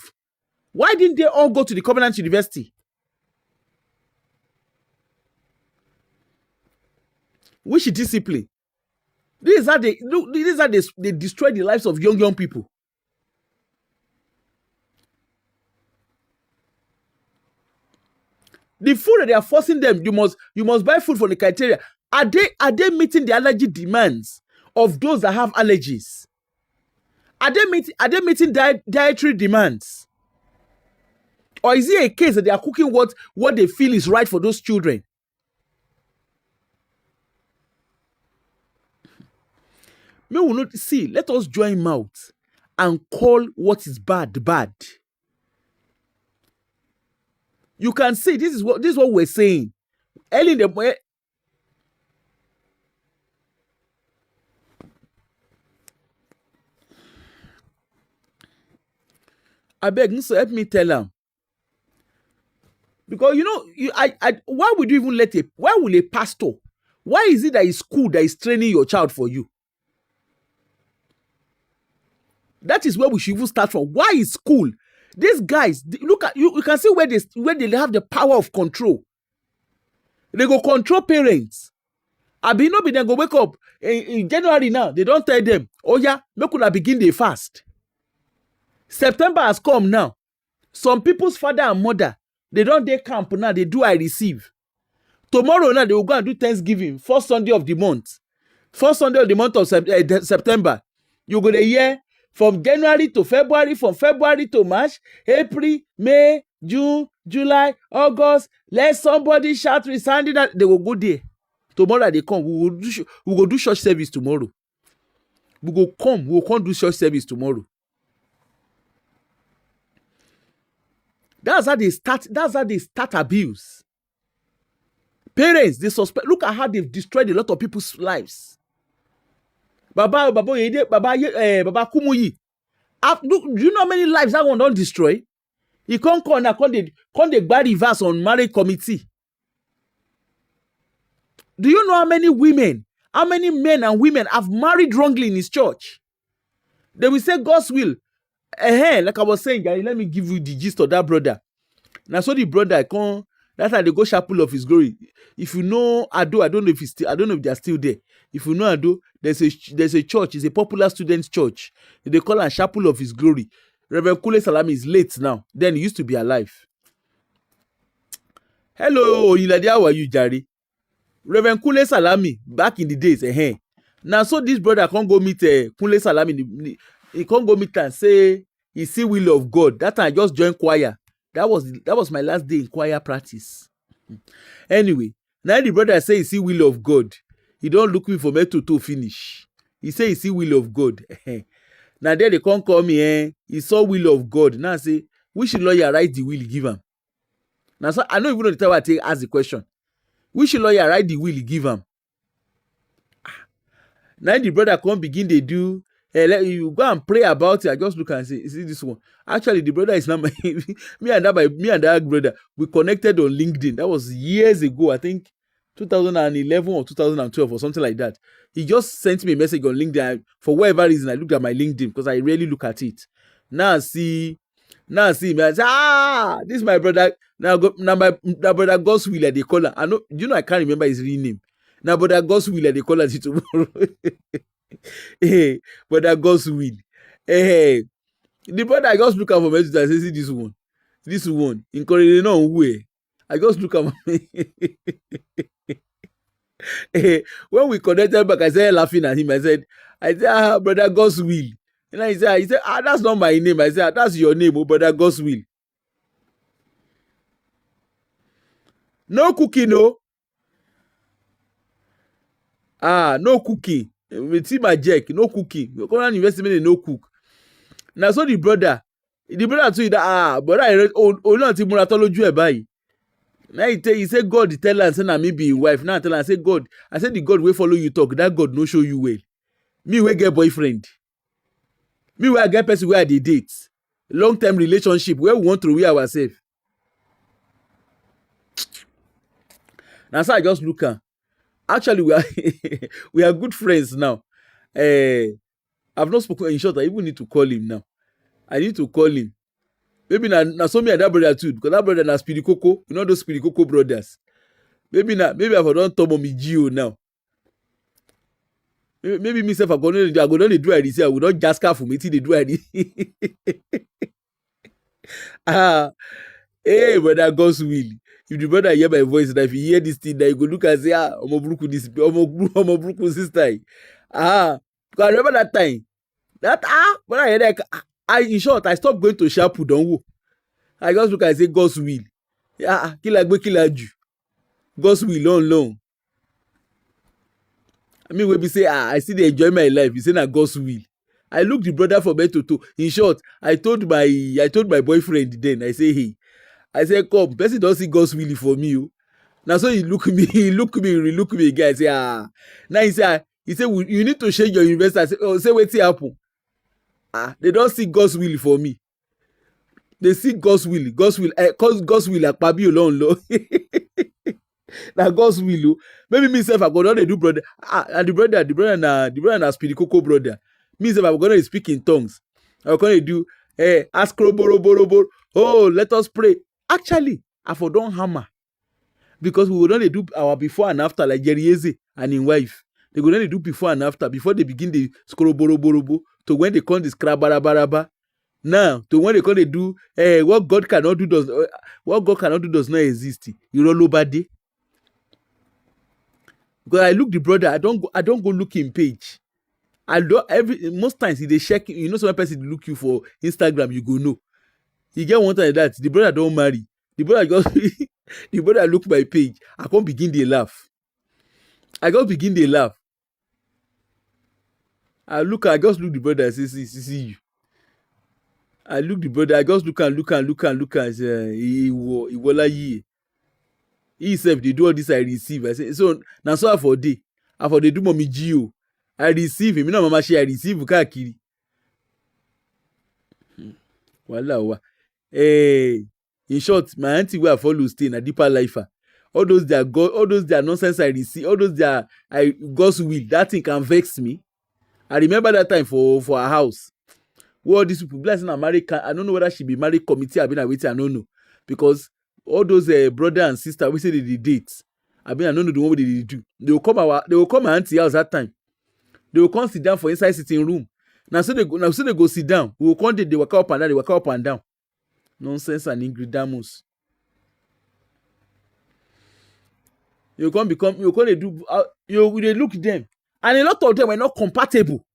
Why didn't they all go to the Covenant University? Which is discipline? This is how they destroy the lives of young people. The food that they are forcing them, you must buy food for the criteria. Are they meeting the allergy demands of those that have allergies? Are they meeting dietary demands? Or is it a case that they are cooking what they feel is right for those children? May we not see, let us join mouth and call what is bad, bad. You can see this is what we're saying. Early in the morning. I beg, so help me tell them. Because why would you even why will a pastor Why is it that it's school that is training your child for you? That is where we should even start from. Why is school? These guys, look at you. You can see where they have the power of control. They go control parents. I be no be them go wake up in January now. They don't tell them, oh yeah, make una begin the fast. September has come now. Some people's father and mother, they don't dey camp now. They do I receive. Tomorrow now they will go and do Thanksgiving. First Sunday of the month. First Sunday of the month of September. You go the year from January to February, from February to March, April, May, June, July, August. Let somebody shout resounding that they will go there. Tomorrow they come. We will do church service tomorrow. We will come do church service tomorrow. That's how they start abuse. Parents, they suspect. Look at how they've destroyed a lot of people's lives. Baba Kumuyi. Do you know how many lives that one don't destroy? He can't call now, can't they buy reverse on marriage committee? Do you know how many men and women have married wrongly in his church? They will say God's will. Like I was saying, guys, let me give you the gist of that brother. Now, so the brother come. That's how they go chapel of his glory. If you know Ado, I don't know if they are still there. If you know Ado, there's a church. It's a popular students' church. They call it chapel of his glory. Reverend Kule Salami is late now. Then he used to be alive. Hello, Oyinlade, how are you, Jare? Reverend Kule Salami, back in the days, Now, so this brother can't go meet Kule Salami. He can't go meet and say he see will of God. That time I just joined choir. That was my last day in choir practice. Anyway, now the brother say he see will of God. He don't look me for me to finish. He say he see will of God. Now there they can't call me. He saw will of God. Now I say, which lawyer write the will give him? Now so I don't even know the time I take ask the question. Which lawyer write the will give him? Now the brother can't begin they do. You go and pray about it. I just look and say, see this one. Actually, the brother is not my me and that brother. We connected on LinkedIn. That was years ago. I think 2011 or 2012 or something like that. He just sent me a message on LinkedIn. For whatever reason, I looked at my LinkedIn because I rarely look at it. Now see me. I say, this is my brother. Now my brother God's will they call her. I know. You know I can't remember his real name. Now brother God's will they call her tomorrow. But that God's will. The brother I just look at for message and say, see this one. In Korean, no way. I just look at when we connected back, I started laughing at him. I said, brother God's will. And he said, that's not my name. I said, that's your name, brother God's will. No cooking, no. No cooking. With him and Jack, no cooking. You come on investment, no cook. Now so the brother too that brother I read not muratoloju e bayi. Now he say God tell am say na me be him wife. Now I tell am say God. I said the God wey follow you talk. That God no show you well. Me wey get boyfriend. Me wey I get person wey I dey date. Long-term relationship where we want to wear ourselves. Now so I just look at. Actually, we are good friends now. I've not spoken. In short, I even need to call him now. I need to call him. Maybe na so me and that brother too, because that brother na Speedy Coco. You know those Speedy Coco brothers. Maybe I don't talk about me Gio now. Maybe myself I go only do I say I will not just for me till they do I. Hey, brother God's will. If the brother hear my voice, that if he hear this thing, that you go look and say, Omobruku sister. Because I remember that time. When I hear that, in short, I stopped going to Shapu, don't I just look and say, God's will. Kill God's will, long. I mean, when we say, I see the enjoy my life, you say, na God's will. I look the brother for better to. In short, I told my boyfriend then, I say, hey, I said, come, person don't see God's will for me. Now so he look me again. I say, Now he say, you need to change your investor. I say, what's happen? They don't see God's will for me. They see God's will. God's will like Pabi alone. na God's will. Maybe myself I go down they do brother. And the brother na Speedy Coco brother. Me self I'm gonna speak in tongues. I'm gonna do ask boro. Oh, let us pray. Actually, I for don't hammer because we would only do our before and after like Jerry Eze and his wife. They would only do before and after before they begin the boro to when they come this baraba. Now to when they come they do what God cannot do does not exist. You know nobody. Because I look the brother, I don't go look him page. I don't most times if they check, you know, some person look you for Instagram, you go no. You get one time like that, the brother don't marry. The brother just the brother look my page. I can't begin the laugh. I just look the brother and say, see you. I look the brother, I just look and say, he like ye. He said, they do all this, I receive. I say, so now so for day. After they do mommy Gio. I receive him. You know, mama, I receive Kakiri. Voila. In short, my auntie will follow stay in a deeper life. All those their nonsense I receive, all those their God's will, that thing can vex me. I remember that time for our house. Well, these people, blessing and married, I don't know whether she be married committee, I've been waiting, I don't know. Because all those brother and sister, we say they date. I don't know the one they do. They will come my auntie house that time. They will come sit down for inside sitting room. Now so they go sit down. We will come they walk up and down. Nonsense and ingredients. You they look them. And a lot of them were not compatible.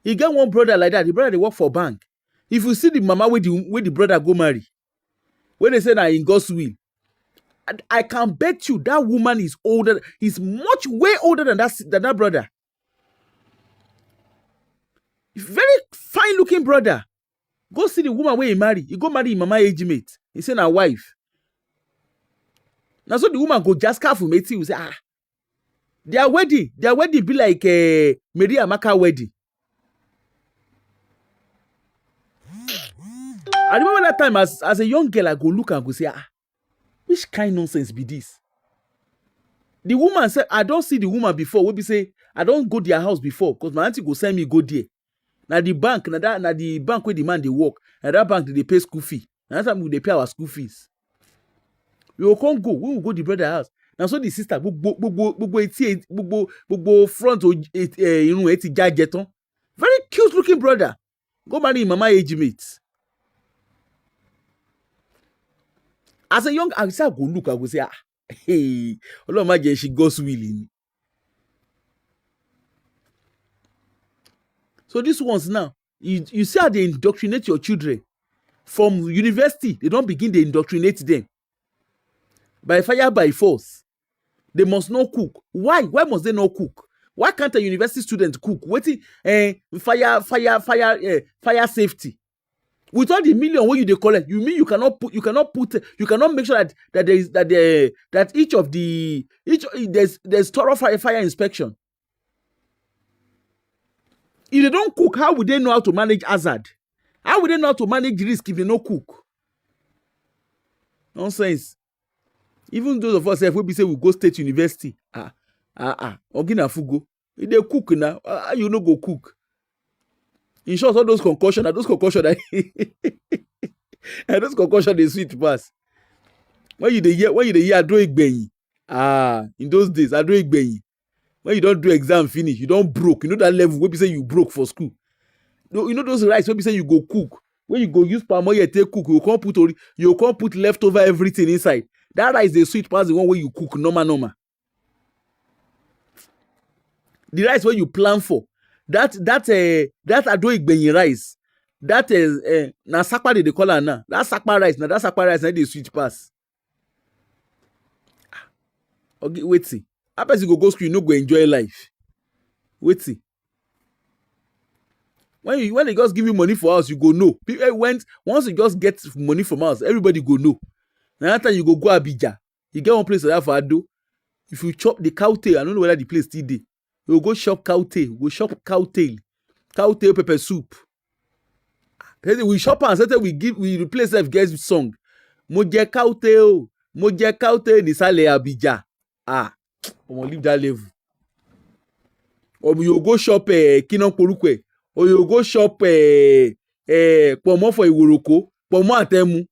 You get one brother like that, the brother they work for bank. If you see the mama where the brother go marry, when they say that in God's will, I can bet you that woman is much way older than that brother. Very fine looking brother. Go see the woman where he marry. He go marry his mama age mate. He say na wife. Now so the woman go just careful mate. He say their wedding be like Mary Amaka wedding. I remember that time as a young girl, I go look and go say, which kind nonsense be this? The woman said, I don't see the woman before. We be say, I don't go their house before because my auntie go send me go there. Now the bank, where the man they work, now that bank they pay school fee. Now that time they pay our school fees. We will come go. We will go the brother house. Now so the sister front very cute looking brother. Go marry mama age mate. As a young, I say I go look, I go say, hey, Lord, my she God's willing. So these ones now, you see how they indoctrinate your children from university. They don't begin to indoctrinate them by fire, by force. They must not cook. Why? Why must they not cook? Why can't a university student cook? Waiting, fire safety. With all the million what you collect, you mean you cannot make sure that there's thorough fire inspection. If they don't cook, how would they know how to manage hazard? How would they know how to manage risk if they don't cook? Nonsense. Even those of us if we say we go state university, Ogina Fugo, if they cook now, you no go cook. In short, all those concussions and those concussions they sweet pass. When you the year I do it in those days I do it when you don't do exam finish, you don't broke. You know that level where we say you broke for school. You know those rice where we say you go cook. When you go use palm oil, you take cook, you can't put leftover everything inside. That rice they sweet pass the one where you cook normal. The rice where you plan for. That adoigbenyi rice, that is na sakpa they call her now. That sakpa rice na they sweet pass. Okay, wait see. I person go school, you no go enjoy life. Wait see. When they just give you money for house, you go no. Once you just get money from house, everybody go no. Now that time you go Abidjan, you get one place like that for Ado. If you chop the cow tail, I don't know whether the place still there. You go shop cow tail. We shop cow tail pepper soup. We shop and we replace that guest song. Moje cow tail. mo jẹ káútẹ́ nísàlẹ̀ Abija. Omo leave that level. You go shop kiná porúkọ ẹ̀, or you go shop pọ̀mọ́ for Ìwòròkó, pọ̀mọ́ àtẹmu.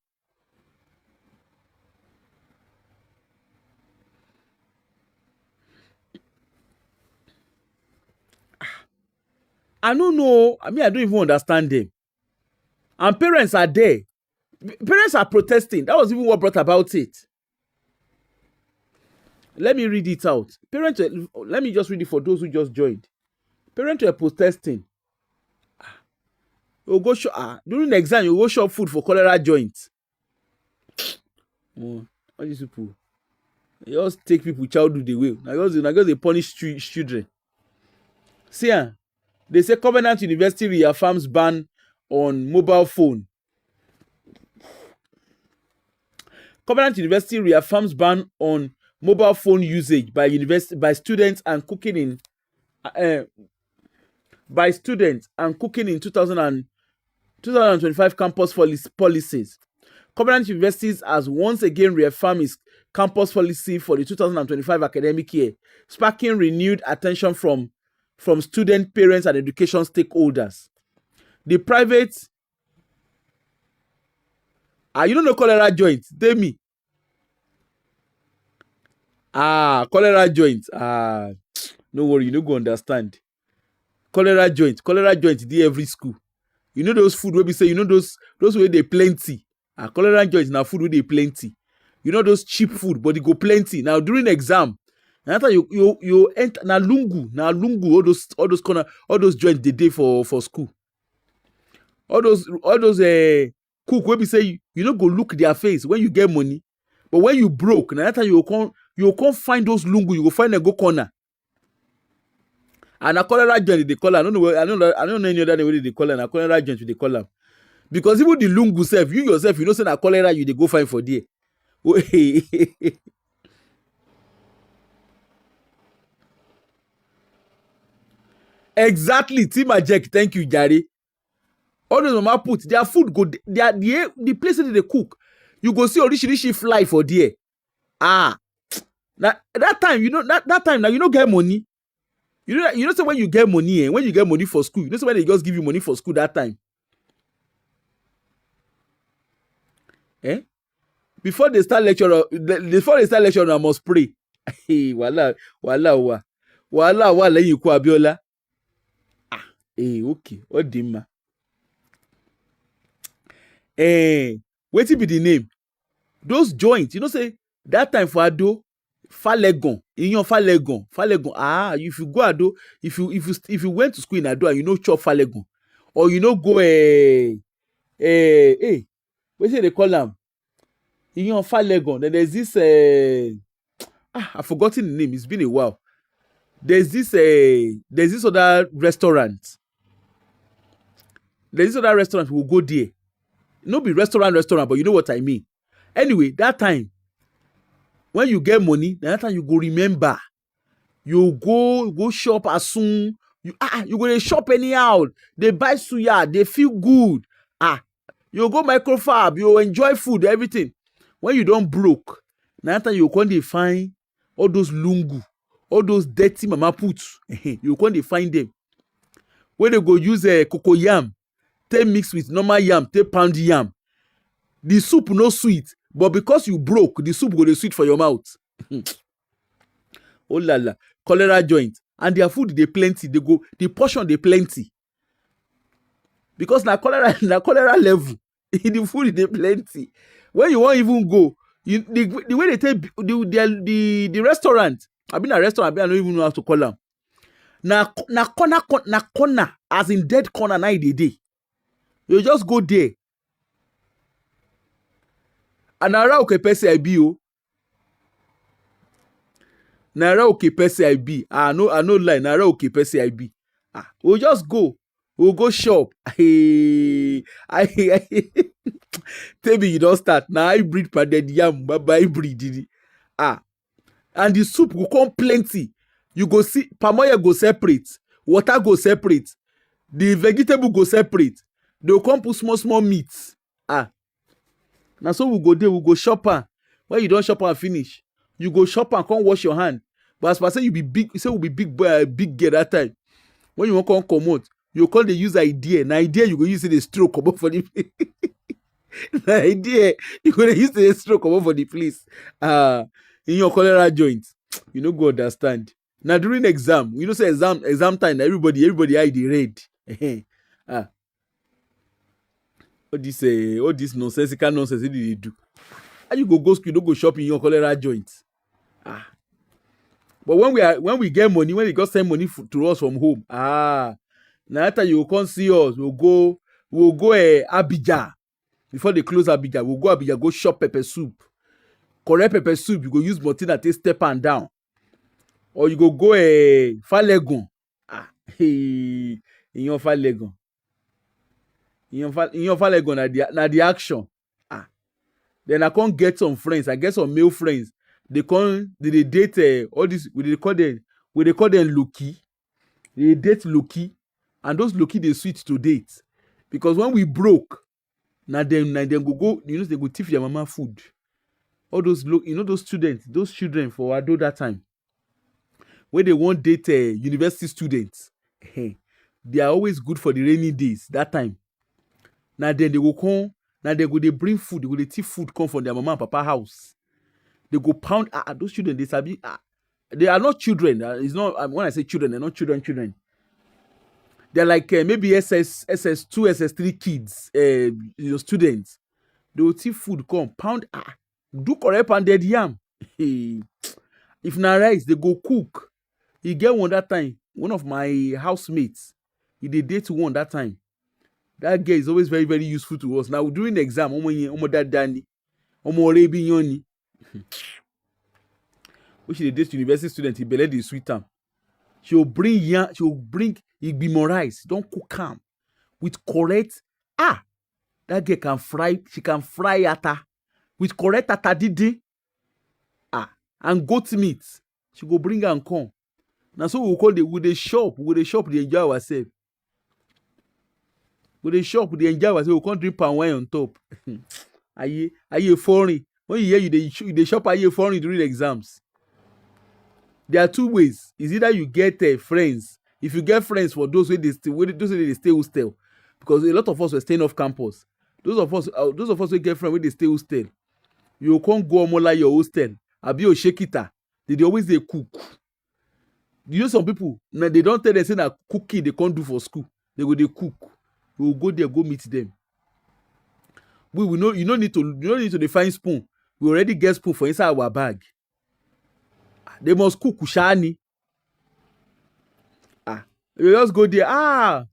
I don't know. I mean, I don't even understand them. And parents are there. Parents are protesting. That was even what brought about it. Let me read it out. Parents, let me just read it for those who just joined. Parents were protesting. You go during the exam, you go shop food for cholera joints. All these people, they just take people childhood away. Now they punish children. See, they say Covenant University reaffirms ban on mobile phone. Covenant University reaffirms ban on mobile phone usage by students and cooking in 2025 campus policies. Covenant Universities has once again reaffirmed its campus policy for the 2025 academic year, sparking renewed attention from student, parents, and education stakeholders. The private, you don't know cholera joint, tell me. Cholera joint. No worry, you don't go understand. Cholera joint dey every school. You know those food where we say, you know those where they plenty. Cholera joint now food where they plenty. You know those cheap food, but they go plenty. Now during exam, after you enter na lungu, all those corner, all those joints they day for school. All those cook where we say you don't go look their face when you get money, but when you broke, now after you can't find those lungu, you go find a go corner. And a cholera joint they call. I don't know any other way they call it. A cholera joint they call them. Because even the lungu self, you yourself, you know, say na cholera you they go find for there. Exactly, Tima Jack. Thank you, Jari. All those mama put their food go. The place that they cook, you go see orishi fly for there. Now that time, you know that time now you don't get money. You know say when you get money, when you get money for school, you know say when they just give you money for school that time. Before they start lecture, I must pray. Wala lẹ́yìn ikú Abiola. Okay, what dimma? Wetin be the name? Those joints, you know say that time for Ado, Falegon, Iyan Falegon. If you go Ado, if you went to school in Ado and you know chop Falegon, or you know go what say they call them? Iyan Falegon. Then there's this I've forgotten the name. It's been a while. There's this other restaurant. There's this other restaurant. We'll go there. No be restaurant, but you know what I mean. Anyway, that time when you get money, that time you go remember. You go shop as soon. You go to shop anyhow. They buy suya. They feel good. You go microfab. You enjoy food, everything. When you don't broke, that time you can't find all those lungu, all those dirty mama puts. You can't find them. When they go use cocoa yam, they mix with normal yam, they pound yam. The soup no sweet, but because you broke, the soup go dey sweet for your mouth. Oh la la, cholera joint, and their food they plenty. The portion they plenty. Because na cholera level, the food they plenty. When you won't even go, the way they take the restaurant. I've been a restaurant. I don't even know how to call them. Na corner, as in dead corner. Na day. You just go there. And Naira okay pese IB o. Naira okay pese IB. No lie. Naira okay pese IB. We'll just go. We'll go shop. Tell me you don't start. Now I breed padded yam. Bye breed. And the soup will come plenty. You go see palm oil go separate. Water go separate. The vegetable go separate. They will come put small meat. Now so we go there, we go shop. When you don't shop and finish, you go shop and come wash your hand. But as per say you be big, you say we be big boy, big girl that time. When you want come out, you call the use idea. Na idea you go use the stroke come up for the na idea you go use the stroke come up for the place. In your cholera joint, you no go understand. Now during exam, you know say exam time, everybody eye the red. All this nonsensical nonsense they do. How you go school, you don't go shopping in your cholera joint. But when we get money, when they got send money to us from home, now after you come see us, we'll go Abidjan. Before they close Abidjan, we'll go Abidjan, go shop pepper soup. Correct pepper soup, you go use Martina take step and down. Or you go Falegon. In your Falegon. In your Falegon, na the action. Then I can't get some friends. I get some male friends. They date all this. We call them Loki. They date Loki, and those Loki they switch to date because when we broke, now them go. You know they go thief your mama food. All those those students, those children for Ado that time, when they want date university students, they are always good for the rainy days that time. Now then they will come. Now they bring food. They thief food come from their mama and papa house. They go pound. Those children they sabi. They are not children. It's not when I say children, they're not children. They're like maybe SS2, SS3 kids, students. They will thief food come pound. Do correct pounded yam. If na rice, they go cook. You get one that time. One of my housemates, he did date one that time. That girl is always very, very useful to us. Now during the exam, which is a date university student, he beled the sweet time. She'll bring igbimo rice. Don't cook am with correct. That girl can fry. She can fry ata with correct ata didi. And goat meat. She go bring and come. Now so we call the shop. They enjoy ourselves. With the shop, they enjoy ourselves. We can't drink palm wine on top. Are you foreign? When you hear they shop, are you foreign during the exams? There are two ways. Is either you get friends. If you get friends for those who they stay hostel, because a lot of us were staying off campus. Those of us who get friends when they stay hostel, you can't go like your hostel. Abi o shekita. They always they cook. You know some people now they don't tell them say that cooking they can't do for school. They cook. We will go there, go meet them. We will know you don't need to define spoon. We already get spoon for inside our bag. They must cook kushani. You just go there.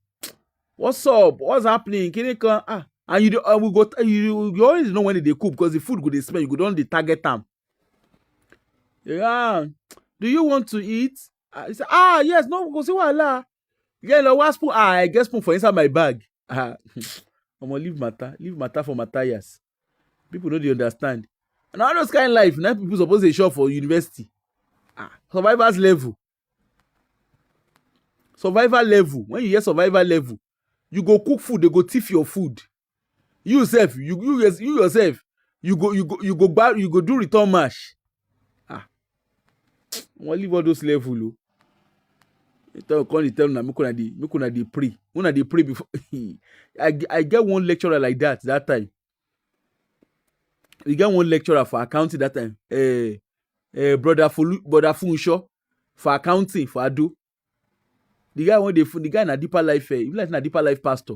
What's up? What's happening? Can you come? And you always know when they cook because the food go they smell. You go down the target time. Yeah. Do you want to eat? He said, yes, no, go see what. Yeah, no, what spoon? I get spoon for inside my bag. I'm gonna leave matter for Matthias. People know they understand. And all those kind of life, now people supposed to shop for university. Survivor's level. Survival level. When you hear survival level, you go cook food, they go thief your food. You yourself, you go do return match. I want leave all those level. Tell na make una dey pray. Una dey pray before. I get one lecturer like that time. We get one lecturer for accounting that time. Brother Funsho for accounting for Ado. The guy na deeper life. He like na deeper life pastor.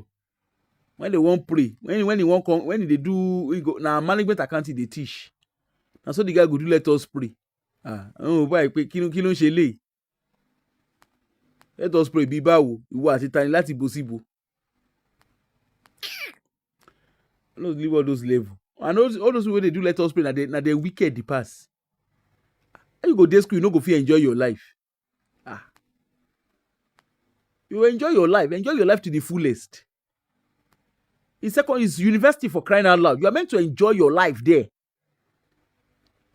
When they won't pray, when he won't come, when they do, he go now management accounting they teach. And so the guy go do let us pray. Boy, kilo shele. Let us pray. Bibawo, ìwọ àti tani láti bo síbo. Let's leave all those levels. And all those way they do let us pray. Now they wicked the pass. You go to school, you no go feel enjoy your life. You enjoy your life to the fullest. It's university for crying out loud. You are meant to enjoy your life there.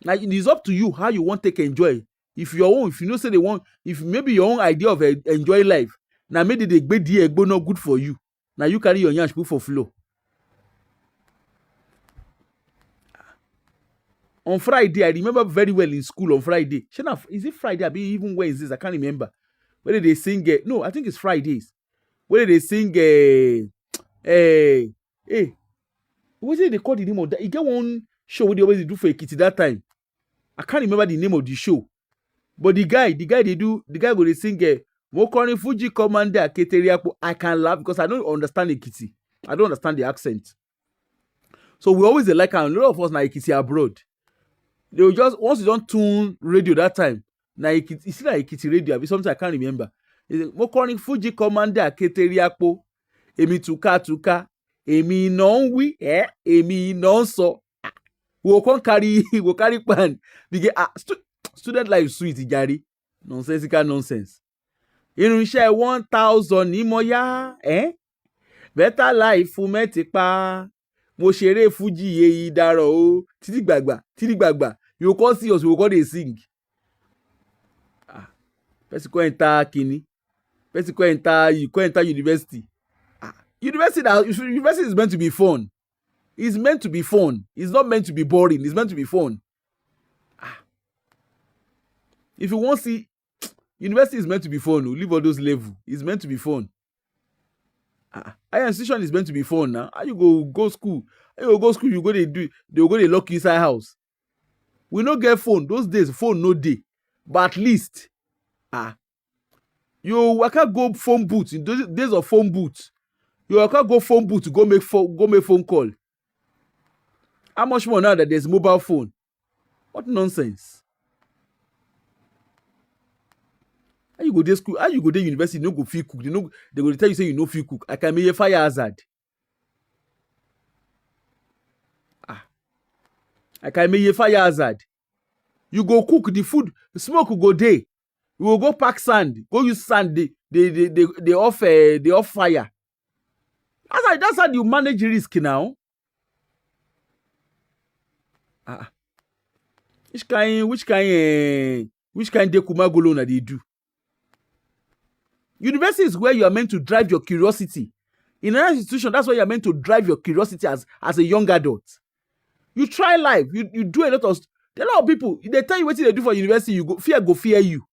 Now it is up to you how you want to take enjoy. If you know say they want, if maybe your own idea of enjoy life, now maybe they go not good for you. Now you carry your yansh put for flow. On Friday, I remember very well in school on Friday. Is it Friday? I mean, even Wednesdays, I can't remember. Whether they sing, no, I think it's Fridays. Whether they sing, what did they call the name of that? You get one show where they always do for Ekiti that time. I can't remember the name of the show. But the guy go they sing, Mokoni Fuji Commander Keteriapo. I can laugh because I don't understand Ekiti. I don't understand the accent. So we always like, and a lot of us na Ekiti abroad. They will just, once you don't tune radio that time, na Ekiti, it's like Ekiti radio, something I can't remember. Mokoni Fuji Commander Keteriapo. Emi tuka. Emi non we, emi non so. We can carry pan. Because student life sweet, Jari. Nonsensical nonsense. Irinṣẹ́ 1000 ní mo yá, better life fún mẹ́tìpá. Mo ṣeré Fuji èyí dára o. Títí gbàgbà. You can see us, we can dey sing. Person go enter kini. Person go enter university. University is meant to be fun. It's meant to be fun. It's not meant to be boring. It's meant to be fun. If you want to see, university is meant to be fun. Leave all those levels. It's meant to be fun. Higher institution is meant to be fun now. How you go school? You go school, they go they lock you inside house. We no get phone. Those days, phone no day. But at least, you can't go phone booth in those days of phone booth. You can't go phone booth to go make phone call. How much more now that there's mobile phone? What nonsense! How you go to school? How you go to university? You no go feel cook. They go tell you say you no feel cook. I can make a fire hazard. I can make a fire hazard. You go cook the food. The smoke will go there. You will go pack sand. Go use sand. They off fire. That's how you manage risk now. Which kind dekumagolo na they do? University is where you are meant to drive your curiosity. In an institution, that's where you are meant to drive your curiosity as a young adult. You try life. You do a lot of. There are a lot of people. They tell you what they do for university. You go fear you.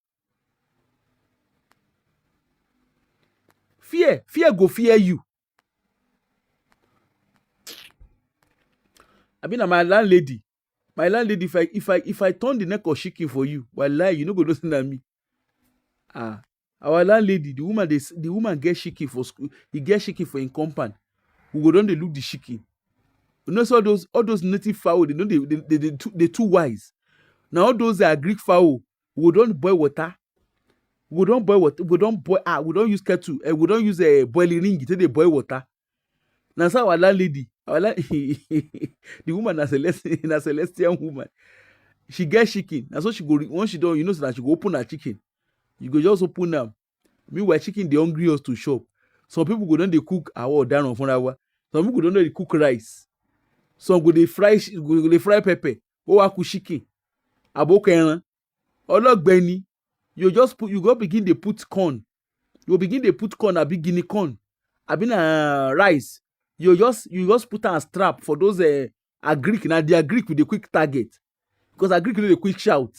Fear go fear you. I mean, my landlady, if I turn the neck of chicken for you, wallahi, you no go listen to me. Our landlady, the woman get chicken for school. He get chicken for in compound. We go down, they look the chicken. You know, so all those native fowl, they too wise. Now all those are Greek fowl. We don't boil water. We don't use kettle. We don't use a boiling ring. They boil water. Now so our landlady, the woman is a celestial woman. She get chicken. That's what she go. Once she done, you know, so that she go open her chicken. You go just open them. Meanwhile, chicken they hungry us to shop. Some people go down they cook our down on 4 hours. Some people don't know they cook rice. Some go they fry pepper. Go cook chicken. Abokenran. Ologbenni. You go begin they put corn. You begin they put corn, a big guinea corn. I been rice. You just put on a strap for those Greek. Now they are Greek with the quick target. Because a Greek with the quick shout.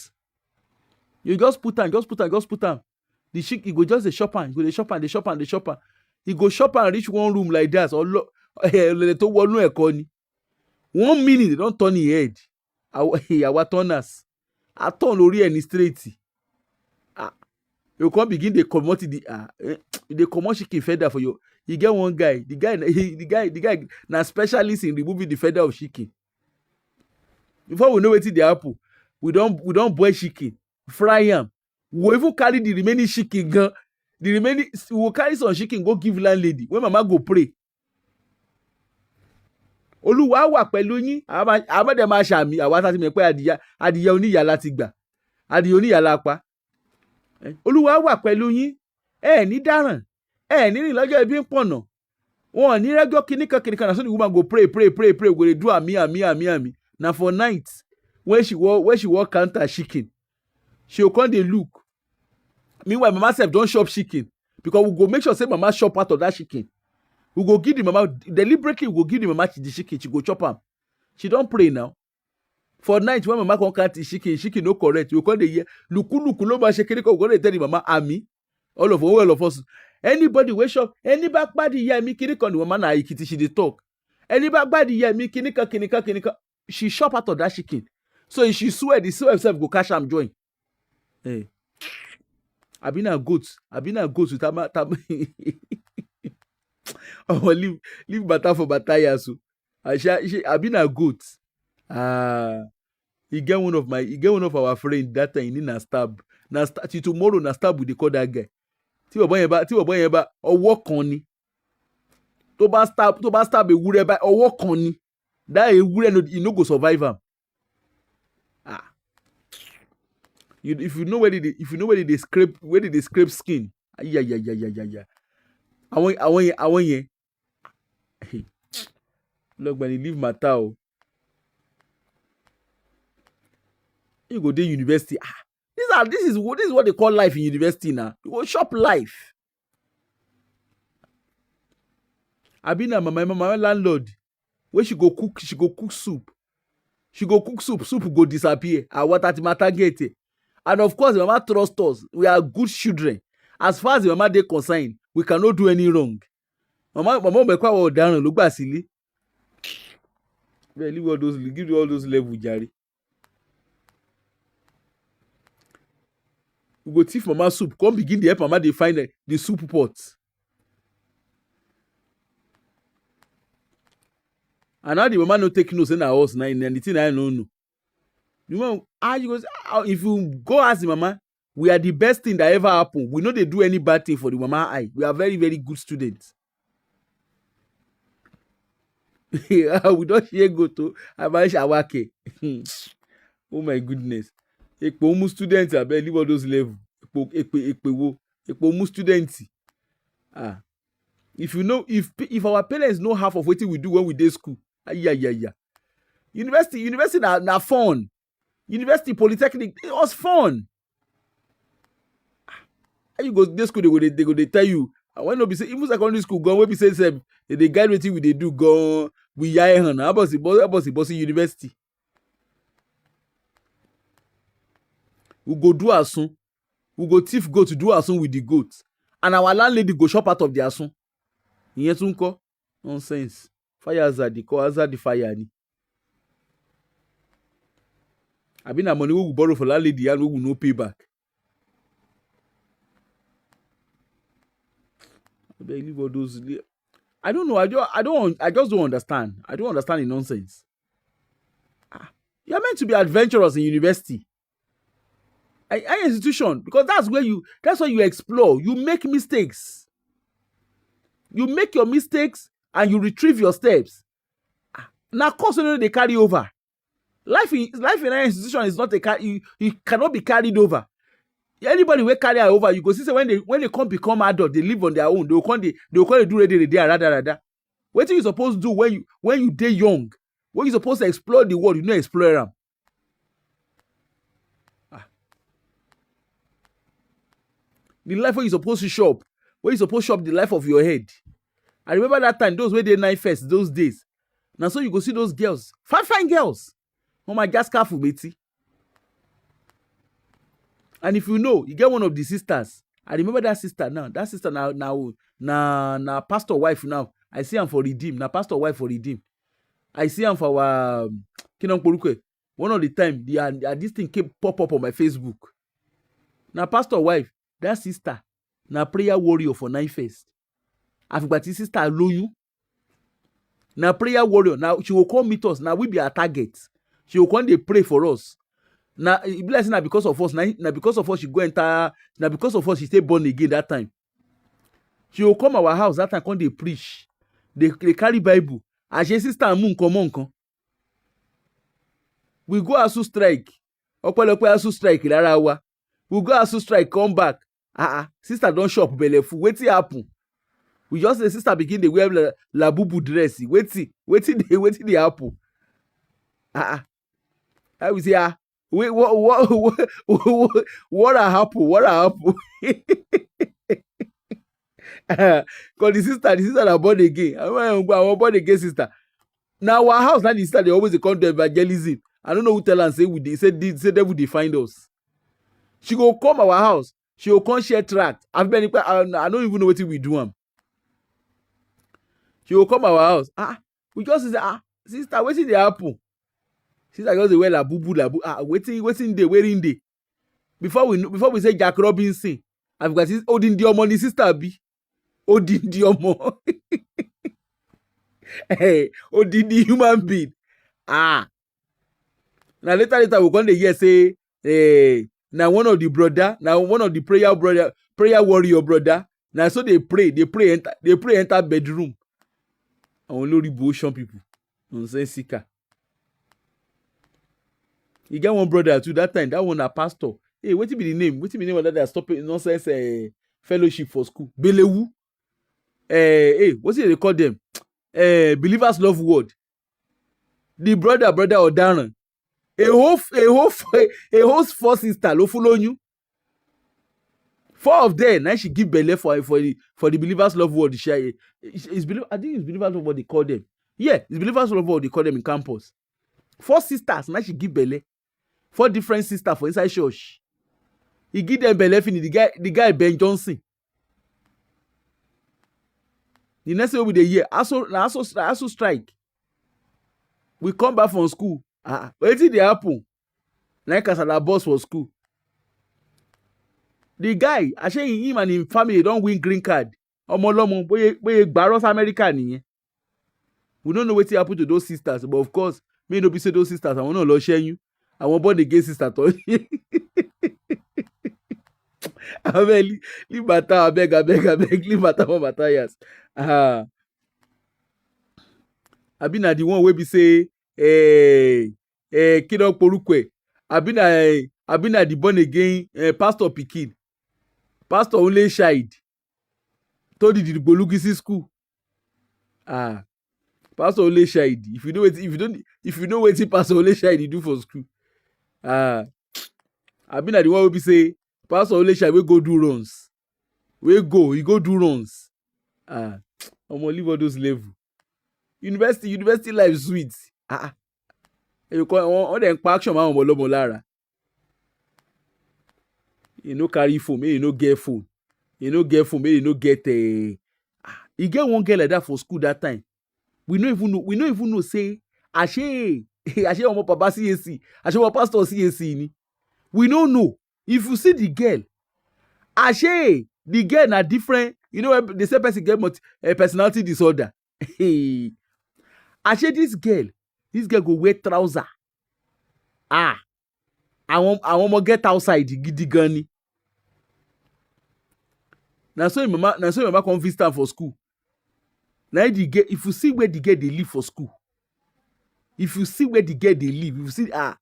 You just put on. The chick, you go just the shop and the shop. You go shop and reach one room like that. Or 1 minute, they don't turn your head. Our turners. I turn Lori and straight. You can't begin the commodity. The commercial chicken feather for you. You get one guy. The guy now specialist in removing the feather of chicken. Before we know what the apple, we don't boil chicken, fry them. We even carry the remaining chicken. We will carry some chicken, go give landlady. When mama go pray. Olúwa wà pẹ̀lú yín. Àbádẹ́ máa ṣàmì. Àwa tá ti mọ̀ pé adìyẹ oníyà láti gbà. Adìyẹ oníyà lápá. Olúwa wà pẹ̀lú yín. Ní dáràn. Ní rìn lọ́jọ́ ibi ń pọ̀nà. Wọ́n ní rẹ́gọ́ kìnnìkan. Na so the woman go pray. Go dey do àmì. Na for night, when she walk counter chicken, she go come dey look. Meanwhile, mama sef don chop chicken. Because we go make sure say mama chop part of that chicken. We go give the mama deliberately. We go give the mama the chicken. She go chop am. She don pray now. For night when mama come count chicken no correct. We call the year. Luku no ma shekere ko go tell the mama ami. All of us. Anybody we shop, any back body year me kiri kon the woman na ikiti she dey talk. Any back body year me kinika. She shop out of that chicken. So if she swear, the swear herself go cash am join. Hey. I been a goat with tama. Oh, leave bata for bataya so. I been a goat. He get one of our friend that time he na stab. Till tomorrow na stab with the call that guy. Tí bọ̀bọ́ yẹn bá ọwọ́ kan ni. Tó bá stab ewúrẹ́ bá ọwọ́ kan ni. That ewúrẹ́ no go survive am. If you know where they scrape skin. Yeah. Àwọn yẹn. Look, when you leave matter. You go to university. This is what they call life in university now. You go shop life. I been my mama landlord. Where she go cook soup. Soup go disappear. And what at matter get it. And of course, mama trust us. We are good children. As far as the mama they concerned, we cannot do any wrong. Mama be kwa down look back silly. Give you all those levels, Jerry. We go thief mama soup. Come begin to help mama they find the soup pot. And now the mama no take notes in her house now. Anything I don't know. You know, if you go ask the mama, we are the best thing that ever happened. We know they do any bad thing for the mama eye. We are very, very good students. We don't share go to Abash Awake. Oh my goodness. Ekpo students are barely leave all those levels. Ekpo students. If you know, if our parents know half of what we do when we do school, yeah. University na fun. University polytechnic, it was fun. You go to school, they go tell you. When no be say even secondary school gone, when be say they guide wetin we dey do go we yai hand. How about the university? We go do asun. We go thief goat to do asun with the goat. And our landlady go shop out of the asun. Ìyẹn tún kọ́ nonsense. Fire hazard, the fire ni. I been a money we will borrow for landlady and we will no pay back. I don't know. I just don't understand. I don't understand the nonsense. You're meant to be adventurous in university. An institution, because that's where you explore. You make mistakes. You make your mistakes and you retrieve your steps. Now, of course, they carry over. Life in an institution is not you cannot be carried over. Anybody will carry over. You go see when they come become adult, they live on their own. They will come do ready rather. What you supposed to do when you day young? When you supposed to explore the world, you know explore them. The life where you supposed to shop, where you supposed to shop the life of your head. I remember that time, those were the night first, those days. Now so you go see those girls, fine girls. Oh my God, careful, Betty. And if you know, you get one of the sisters. I remember that sister now. That sister now pastor wife now. I see him for redeem. Now pastor wife for redeem. I see him for our Kinong Porukwe. One of the time, this thing came pop up on my Facebook. Now pastor wife, that sister, now prayer warrior for 9 first. I've got this sister Loyu. Now prayer warrior. Now she will come meet us. Now we be our target. She will come they pray for us. Now it blessing now because of us. Now because of us she go enter. Now because of us she stay born again that time. She will come our house that time. Come they preach. They carry Bible. And she sister Moon come on. We go ASU strike. Okpelepe ASU strike Larawa. We go ASU strike come back. Sister don't shop belle full. Wetin happen? We just say sister begin they wear la bubu dress. Wetin they happen? I will say wait, what happened? Cause the sister are born again. I want born again sister. Now our house, now the sister they always come to evangelism. I don't know who tell am say we dey say devil dey find us. She go come our house, she go come share tract. I don't even know wetin we do am. She go come our house. We just say, sister, wetin dey happen? Sister just dey wear labubu. Wetin dey, wearing dey. Before we say Jack Robinson, I've got this Odindi Omo ni sister be. Odindi Omo. Hey, Odindi human being. Now later we come dey hear say, now one of the prayer warrior brother. Now so they pray enter bedroom. Àwọn olórí devotion people. Nonsense seeker. You get one brother too that time. That one a pastor. Hey, wetin be the name? Wetin be the name of that they stop nonsense fellowship for school? Belewu. Hey, what's it they call them? Believers Love Word. The brother Odaran. A whole 4 sister ló follow you. 4 of them. Now she give belle for the Believers Love Word. I think it's Believers Love Word they call them. Yeah, it's Believers Love Word they call them in campus. 4 sisters. Now she give belle. 4 different sisters for inside church. He give them belle finish. The guy Ben Johnson. The next day we dey hear ASU strike. We come back from school. Wetin dey happen? Like as a boss for school. The guy, actually him and him family don't win green card. Omolomo boye gbaros America nìyẹn. We don't know wetin happen to those sisters, but of course, may no be say those sisters. I want to share you. I want born again sister. Abeg, leave matter, abeg, leave matter for matters. Abi na the one wey be say, Kidon Porukwe. Abi na the born again pastor pikin. Pastor only child. Told the Bolugisi school. Pastor only child. If you know what pastor only child he do for school. Abi na the one wey be say pastor only child we go do runs. He go do runs. I'm gonna leave all those level. University life sweet. You call all the action man olomo lara. You no carry phone, you no get phone. You no get phone, you no get you get one girl like that for school that time. We no even know say ashe omo papa CAC, ashe omo pastor CAC ni. We no know. If you see the girl, ashe the girl na different. You know they say person get personality disorder. Ashe this girl go wear trouser. I want get outside gidi gan ni. Na so mama come visit am for school. Now the girl, if you see where the girl they live for school, if you see where the girl they live, if you see I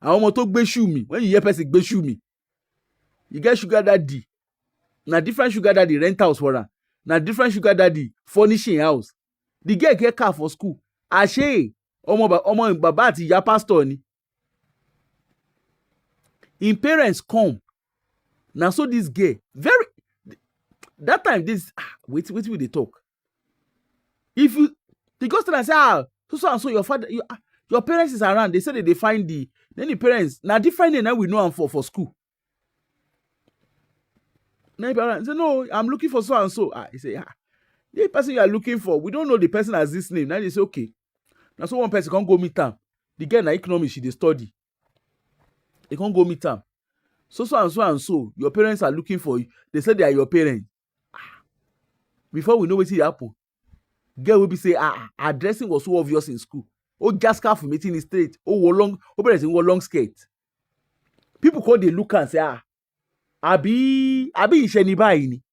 want to gbe shoe me. When you hear person gbe shoe me, you get sugar daddy. Na different sugar daddy rent house for her. Na different sugar daddy furnishing house. The girl get car for school. Ashe omo baba àti ìyá pastor ni. Him parents come. Now so this girl very that time this wait will they talk. If you the ghost and say so and so your father your parents is around, they say that they find then the parents now different name now we know them for school. Now the parents say no, I'm looking for so and so. He say the person you are looking for, we don't know the person as this name. Now they say okay. Now so one person can't go meet them. The girl na economics she dey study. They can't go meet them. So and so your parents are looking for you. They say they are your parents. Before we know what happen, girl will be say her dressing was so obvious in school. Oh, just scarf meeting in straight. Oh, long skirt. People call they look and say abi isheni bayi ni.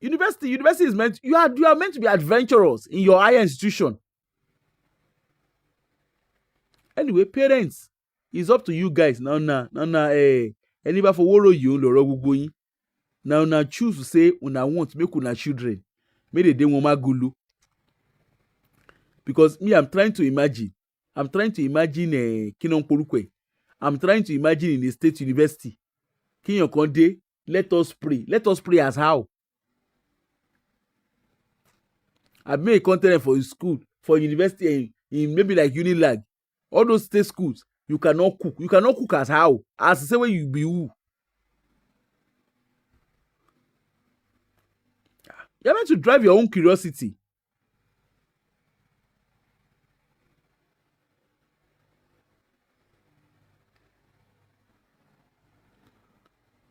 University is meant you are meant to be adventurous in your higher institution. Anyway, parents, it's up to you guys. Now, anybody for worry you, loro gbogbo yin. Now, choose to say una want make una children. Make they want magulu. Because me, I'm trying to imagine Kidon Porukwe. I'm trying to imagine in the state university. Kinyon Konde, let us pray. Let us pray as how? I made content for school, for university, in maybe like Unilag, all those state schools. You cannot cook. You cannot cook as how? As the same way you be who? You're meant to drive your own curiosity.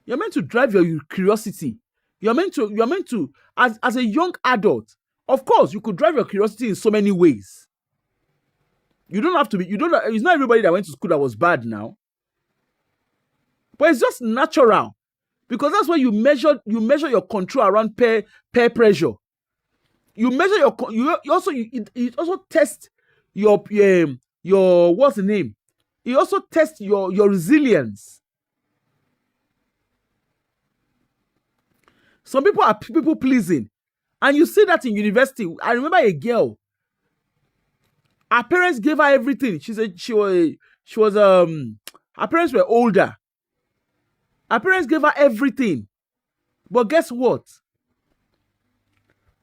You're meant to drive your curiosity. You're meant to, as a young adult, of course, you could drive your curiosity in so many ways. You don't have to be, it's not everybody that went to school that was bad now. But it's just natural. Because that's where you measure your control around peer pressure. You measure it also tests your what's the name? It also tests your resilience. Some people are people pleasing, and you see that in university. I remember a girl. Her parents gave her everything. Her parents were older. Her parents gave her everything, but guess what?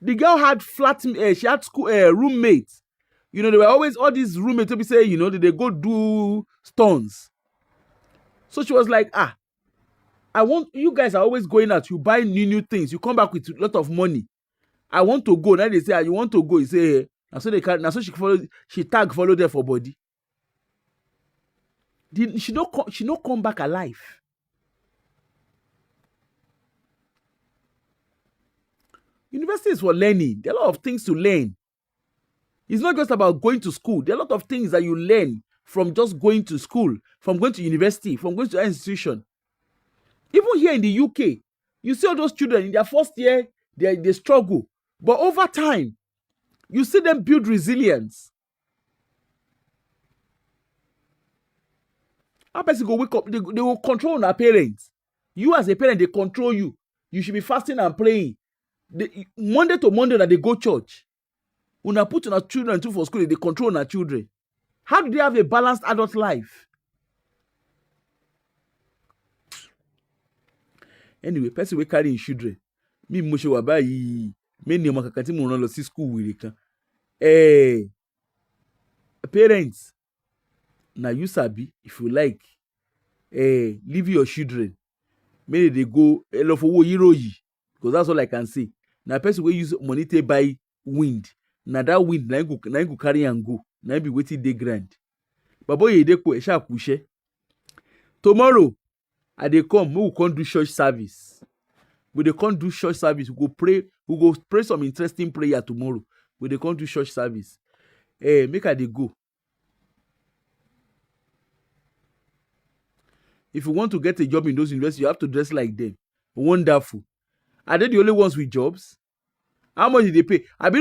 The girl had she had school roommates. You know, there were always all these roommates to be saying, you know, they go do stunts. So she was like, I want, you guys are always going out, you buy new things, you come back with a lot of money. I want to go. Now they say, you want to go? You say, hey. And so they can. Now so she follow there for body. She not come back alive. University is for learning. There are a lot of things to learn. It's not just about going to school. There are a lot of things that you learn from just going to school, from going to university, from going to an institution. Even here in the UK, you see all those children in their first year, they struggle. But over time, you see them build resilience. How person go wake up, they will control their parents. You as a parent, they control you. You should be fasting and praying. Monday to Monday that they go church. When I put our children to for school, they control our children. How do they have a balanced adult life? Anyway, person we carry children. Me mo se wa bayi. Me ni ọmọ kankan tí mo rán lọ sí school wèrè kan. Parents, now you sabi, if you like, leave your children. Maybe they go love for hero because that's all I can say. Now person will use money to buy wind. Now that wind, now you go carry and go. Now you be waiting day grand. But boy, you dey ko e sha pushe. Tomorrow, I dey come. We will come do church service. We dey come do church service. We go pray. We go pray some interesting prayer tomorrow. We dey come do church service. Make I dey go. If you want to get a job in those universities, you have to dress like them. Wonderful. Are they the only ones with jobs? How much did they pay? I be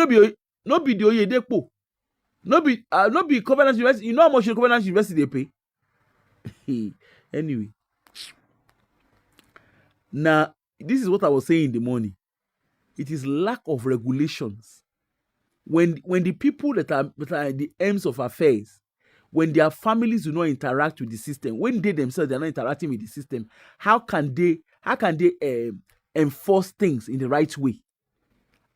no be the Oyedepo. No be Covenant University. You know how much the Covenant University they pay? Anyway. Now, this is what I was saying in the morning. It is lack of regulations. When the people that are at the ends of affairs, when their families do not interact with the system, when they themselves are not interacting with the system, how can they enforce things in the right way?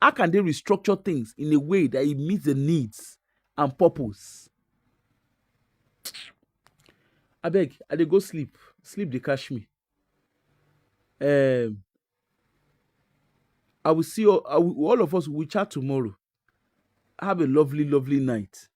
How can they restructure things in a way that it meets the needs and purpose? I beg, I dey go sleep. Sleep they catch me. I will see all of us will chat tomorrow. Have a lovely, lovely night.